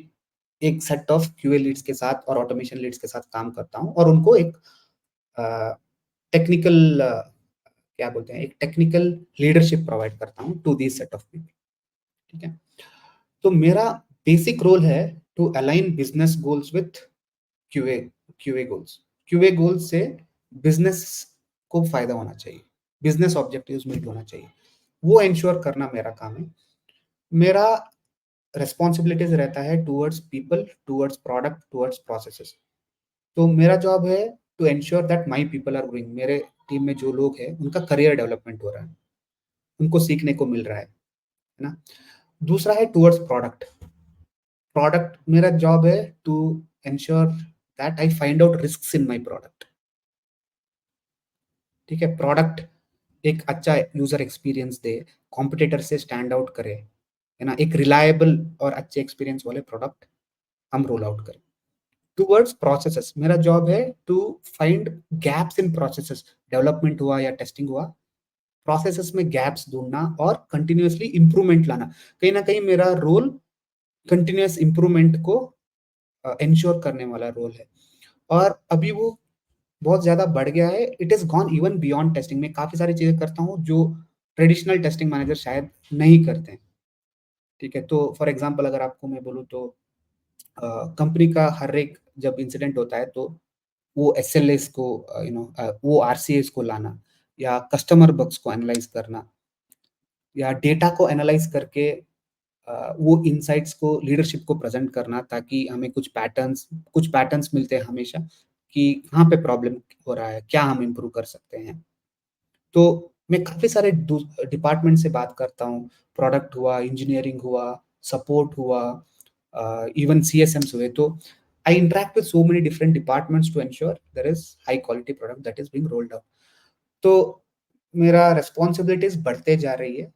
[SPEAKER 1] एक सेट ऑफ क्यूए लीड्स के साथ और ऑटोमेशन लीड्स के साथ काम करता हूँ और उनको एक टेक्निकल क्या बोलते हैं, एक टेक्निकल लीडरशिप प्रोवाइड करता हूँ to this set of people. ठीक है, तो मेरा बेसिक रोल है to align business goals with QA QA goals. QA goals से बिजनेस को फायदा होना चाहिए, बिजनेस ऑब्जेक्टिव्स मीट होना चाहिए, वो इंश्योर करना मेरा काम है। मेरा रेस्पॉन्सिबिलिटीज रहता है towards people, towards product, towards processes. तो मेरा जॉब है to ensure that my people are growing. मेरे टीम में जो लोग हैं उनका करियर डेवलपमेंट हो रहा है, उनको सीखने को मिल रहा है ना। दूसरा है टूवर्ड्स प्रोडक्ट। प्रोडक्ट मेरा जॉब है to ensure that I find out risks in my product. ठीक है, प्रोडक्ट एक अच्छा यूजर एक्सपीरियंस दे, कॉम्पिटिटर से स्टैंड आउट करे, है ना, एक रिलायबल और अच्छे एक्सपीरियंस वाले प्रोडक्ट हम रोल आउट करें। टूवर्ड्स प्रोसेसेस मेरा जॉब है to find gaps in processes. Development हुआ या टेस्टिंग हुआ, प्रोसेसेस में गैप्स ढूंढना और कंटिन्यूअसली इंप्रूवमेंट लाना। कहीं ना कहीं मेरा रोल कंटिन्यूअस इंप्रूवमेंट को इंश्योर करने वाला रोल है। और अभी वो बहुत ज्यादा बढ़ गया है, it is gone even beyond testing. में काफी सारी चीजें करता हूँ जो ट्रेडिशनल टेस्टिंग मैनेजर शायद नहीं करते हैं। ठीक है, तो फॉर एग्जांपल अगर आपको मैं बोलूँ तो कंपनी का हर एक जब इंसिडेंट होता है तो वो एसएलएस को वो आरसीएस को लाना या कस्टमर बग्स को एनालाइज करना या डेटा को एनालाइज करके वो इनसाइट्स को लीडरशिप को प्रेजेंट करना, ताकि हमें कुछ पैटर्न्स मिलते हैं हमेशा कि कहाँ पे प्रॉब्लम हो रहा है, क्या हम इम्प्रूव कर सकते हैं। तो मैं काफ़ी सारे डिपार्टमेंट से बात करता हूँ, प्रोडक्ट हुआ, इंजीनियरिंग हुआ, सपोर्ट हुआ, इवन सीएसएम्स हुए। तो I interact with so many different departments to ensure there is high quality product that is being rolled out. तो मेरा रिस्पॉन्सिबिलिटीज बढ़ते जा रही है,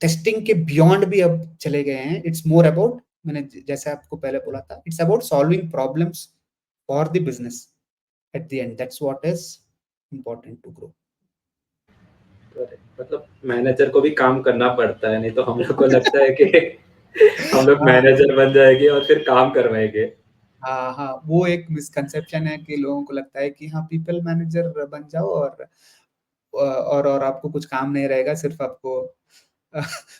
[SPEAKER 1] टेस्टिंग के बियॉन्ड भी अब चले गए हैं। इट्स मोर अबाउट, मैंने जैसे आपको पहले बोला था, it's about solving problems for the business at the end. That's what is important to grow.
[SPEAKER 2] मतलब मैनेजर को भी काम करना पड़ता है, नहीं तो हम लोग को लगता है कि हम लोग
[SPEAKER 1] हाँ
[SPEAKER 2] मैनेजर बन जाएंगे और फिर काम करवाएंगे।
[SPEAKER 1] हाँ हाँ, वो एक मिसकंसेप्शन है कि लोगों को लगता है कि हाँ पीपल मैनेजर बन जाओ और आपको कुछ काम नहीं रहेगा, सिर्फ आपको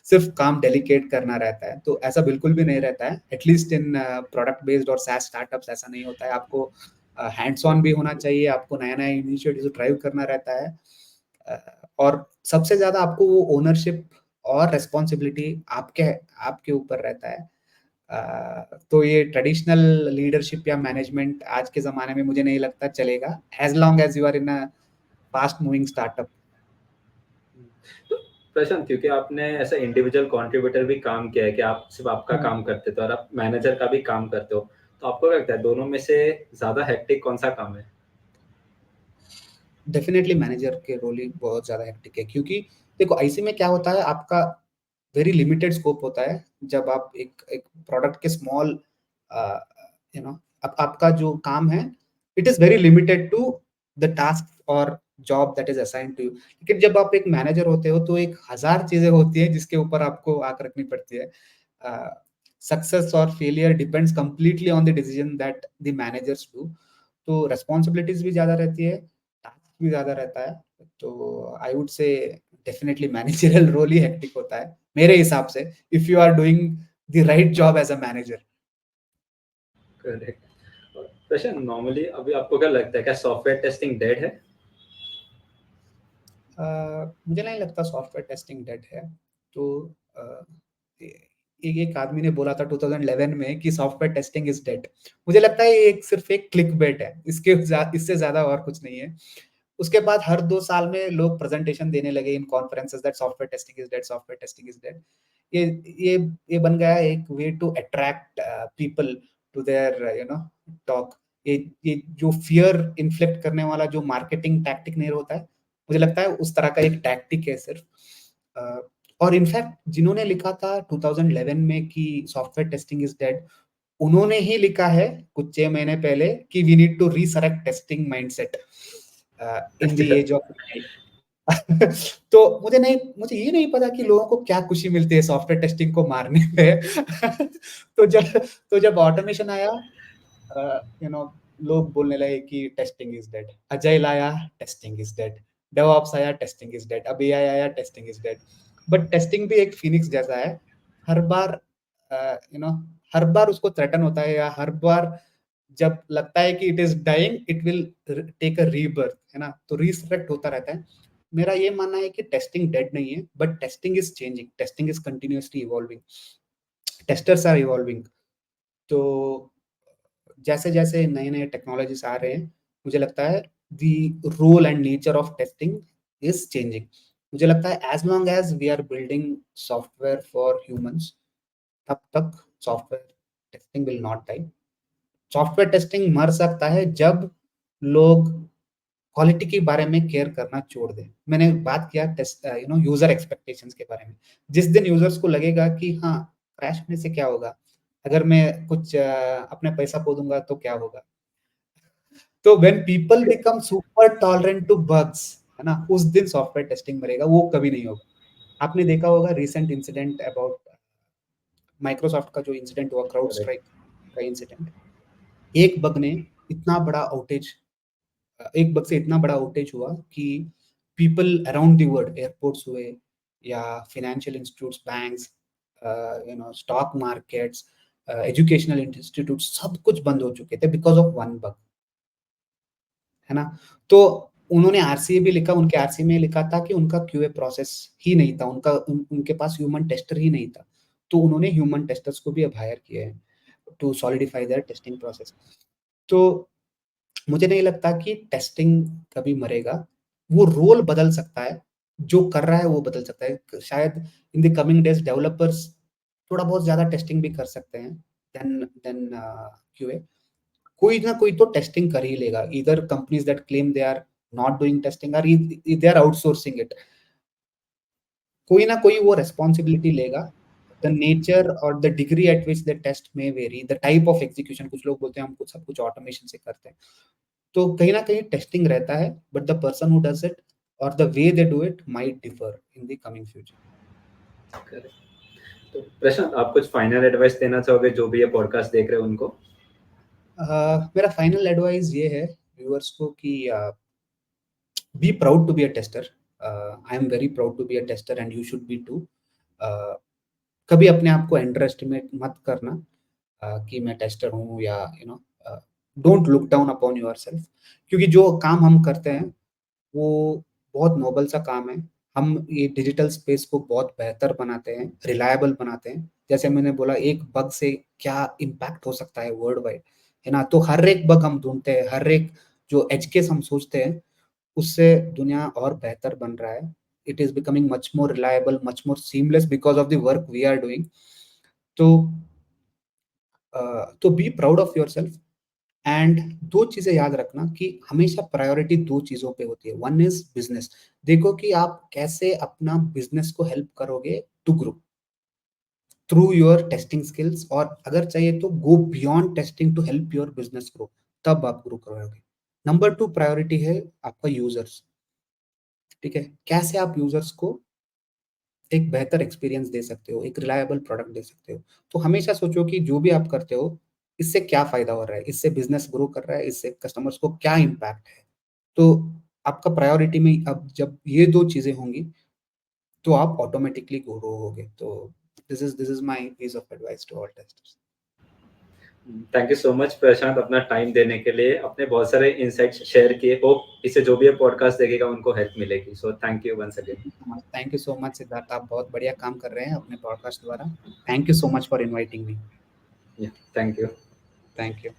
[SPEAKER 1] सिर्फ काम डेलीकेट करना रहता है। तो ऐसा बिल्कुल भी नहीं रहता है, एटलीस्ट इन प्रोडक्ट बेस्ड और सैस स्टार्टअप्स ऐसा नहीं होता है। आपको हैंड्स ऑन भी होना चाहिए, आपको नया नया इनिशिएटिव ड्राइव करना रहता है, और सबसे ज्यादा आपको वो ओनरशिप और रिस्पॉन्सिबिलिटी आपके आपके ऊपर रहता है। तो ये ट्रेडिशनल लीडरशिप या मैनेजमेंट आज के ज़माने में मुझे नहीं लगता चलेगा, as long as you are in a fast moving startup.
[SPEAKER 2] तो प्रशांत, क्योंकि आपने ऐसा इंडिविजुअल कंट्रीब्यूटर भी काम किया है कि आप सिर्फ आपका
[SPEAKER 1] हुँ।
[SPEAKER 2] काम करते थे और आप मैनेजर का भी काम करते हो, तो आपको क्या लगता है दोनों में से ज्यादा हेक्टिक कौन सा काम है?
[SPEAKER 1] डेफिनिटली मैनेजर के रोल ही बहुत ज़्यादा हेक्टिक है, क्योंकि देखो आईसी में क्या होता है, आपका वेरी लिमिटेड स्कोप होता है। जब आप एक एक प्रोडक्ट के स्मॉल आपका जो काम है, it is very limited to the task और job that is assigned to you. लेकिन जब आप एक मैनेजर होते हो तो एक हज़ार चीज़ें होती हैं जिसके ऊपर आपको आँख रखनी पड़ती है। सक्सेस और failure depends completely on the decision that the managers do. तो रिस्पॉन्सिबिलिटीज़ भी ज़्यादा रहती है, टास्क भी ज़्यादा रहता है। तो I would say definitely managerial role ही हेक्टिक होता है मेरे हिसाब से, if you are doing the right job as a manager.
[SPEAKER 2] Correct. Prashant, normally अभी आपको क्या लगता है, क्या सॉफ्टवेयर टेस्टिंग डेड है?
[SPEAKER 1] मुझे नहीं लगता सॉफ्टवेयर टेस्टिंग डेड है। तो अ, एक एक आदमी ने बोला था 2011 में कि सॉफ्टवेयर टेस्टिंग इज डेड। मुझे लगता है ये एक सिर्फ एक क्लिक बेट है, इससे ज्यादा और कुछ नहीं है। उसके बाद हर 2 साल में लोग प्रेजेंटेशन देने लगे in conferences that software testing is dead, software testing is dead. ये ये ये बन गया एक way to attract people to their talk. ये जो फियर इन्फ्लिक्ट करने वाला जो मार्केटिंग टैक्टिक नहीं होता है, मुझे लगता है उस तरह का एक टैक्टिक है सिर्फ। और इनफैक्ट जिन्होंने लिखा था 2011 में कि सॉफ्टवेयर टेस्टिंग इज डेड, उन्होंने ही लिखा है कुछ 6 महीने पहले कि we need to resurrect testing mindset in the age of तो मुझे ये नहीं पता कि लोगों को क्या खुशी मिलती है सॉफ्टवेयर टेस्टिंग को मारने में। तो जब ऑटोमेशन आया, लोग बोलने लगे कि टेस्टिंग इज डेड। अजाइल आया, टेस्टिंग इज डेड। डेवऑप्स आया, टेस्टिंग इज डेड। अब एआई आया, testing is dead. But testing भी एक फिनिक्स जैसा है। हर बार यू नो हर बार उसको थ्रेटन होता है, या हर बार जब लगता है कि it is dying, it will take a rebirth, है ना। तो रिसरेक्ट होता रहता है। मेरा ये मानना है कि टेस्टिंग डेड नहीं है, but testing is changing, testing is continuously evolving, testers are evolving. तो जैसे जैसे नए नए टेक्नोलॉजीज आ रहे हैं, मुझे लगता है the role and nature of testing is changing. मुझे लगता है as long as we are building software for humans, तब तक software testing will not die. Software testing मर सकता है जब लोग क्वालिटी के बारे में केयर करना छोड़ दें। मैंने बात किया टेस्ट यूजर एक्सपेक्टेशंस के बारे में। जिस दिन यूजर्स को लगेगा कि हाँ, क्रैश होने से क्या होगा, अगर मैं कुछ अपने पैसा खो दूंगा तो क्या होगा, तो when people become super tolerant to bugs, है ना, उस दिन सॉफ्टवेयर टेस्टिंग मरेगा। वो कभी नहीं होगा। आपने देखा होगा रिसेंट इंसिडेंट अबाउट माइक्रोसॉफ्ट का जो इंसिडेंट हुआ, क्राउड
[SPEAKER 2] करेक्ट।
[SPEAKER 1] स्ट्राइक का इंसिडेंट। एक बग ने इतना बड़ा आउटेज एक बग से इतना बड़ा आउटेज हुआ कि people around the world, airports हुए या financial institutes, banks, stock markets, educational institute, सब कुछ बंद हो चुके थे बिकॉज ऑफ वन बग, है ना। तो उन्होंने आरसीए भी लिखा, उनके आरसीए में लिखा था कि उनका क्यूए प्रोसेस ही नहीं था, उनके पास ह्यूमन टेस्टर ही नहीं था। तो उन्होंने ह्यूमन टेस्टर्स को भी अब हायर किया है to solidify their testing process. तो मुझे नहीं लगता कि टेस्टिंग कभी मरेगा। वो रोल बदल सकता है, जो कर रहा है वो बदल सकता है। शायद इन द कमिंग डेज डेवलपर्स थोड़ा बहुत ज्यादा टेस्टिंग भी कर सकते हैं देन क्यूए। कोई ना कोई तो टेस्टिंग कर ही लेगा, इधर companies that claim they are not doing testing और दे आर आउटसोर्सिंग इट। कोई ना कोई वो रेस्पॉन्सिबिलिटी लेगा। द नेचर और the degree at which the test may vary, the type of execution, कुछ लोग बोलते हैं हम कुछ सब कुछ ऑटोमेशन से करते हैं, तो कहीं ना कहीं टेस्टिंग रहता है, but the person who does it और the way they do it might differ in the coming future.
[SPEAKER 2] Correct. तो प्रशांत, आप कुछ फाइनल एडवाइस देना चाहोगे जो भी ये पॉडकास्ट देख रहे हैं उनको?
[SPEAKER 1] मेरा फाइनल एडवाइस ये है व्यूअर्स को कि be proud to be a tester. I am very proud to be a tester and you should be too. कभी अपने आप को अंडर एस्टिमेट मत करना कि मैं टेस्टर हूँ, या don't look down upon yourself. क्योंकि जो काम हम करते हैं वो बहुत नोबल सा काम है। हम ये डिजिटल स्पेस को बहुत बेहतर बनाते हैं, रिलायबल बनाते हैं। जैसे मैंने बोला, एक बग से क्या इम्पैक्ट हो सकता है वर्ल्ड वाइड, है ना। तो हर एक बग हम ढूंढते हैं, हर एक जो एज केस हम सोचते हैं, उससे दुनिया और बेहतर बन रहा है। It is becoming much more reliable, much more seamless because of the work we are doing. तो be proud of yourself. And दो चीजें याद रखना कि हमेशा प्रायोरिटी दो चीजों पे होती है। One is business. देखो कि आप कैसे अपना बिजनेस को हेल्प करोगे to grow through your testing skills, और अगर चाहिए तो go beyond testing to help your business grow, तब आप ग्रो करोगे। नंबर टू प्रायोरिटी है आपका यूजर्स। ठीक है, कैसे आप यूजर्स को एक बेहतर एक्सपीरियंस दे सकते हो, एक रिलायबल प्रोडक्ट दे सकते हो। तो हमेशा सोचो कि जो भी आप करते हो, इससे क्या फायदा हो रहा है, इससे बिजनेस ग्रो कर रहा है, इससे कस्टमर्स को क्या इम्पैक्ट है। तो आपका प्रायोरिटी में अब जब ये दो चीजें होंगी, तो आप ऑटोमेटिकली ग्रो होगे। तो this is my piece of advice to all testers.
[SPEAKER 2] Thank you so much Prashant, अपना टाइम देने के लिए। अपने बहुत सारे इनसाइट्स शेयर किए। होप इससे जो भी ये पॉडकास्ट देखेगा उनको हेल्प मिलेगी। So thank you once again.
[SPEAKER 1] Thank you so much Siddharth, आप बहुत बढ़िया काम कर रहे हैं अपने पॉडकास्ट द्वारा। Thank you so much for inviting me.
[SPEAKER 2] Thank you.
[SPEAKER 1] Thank you.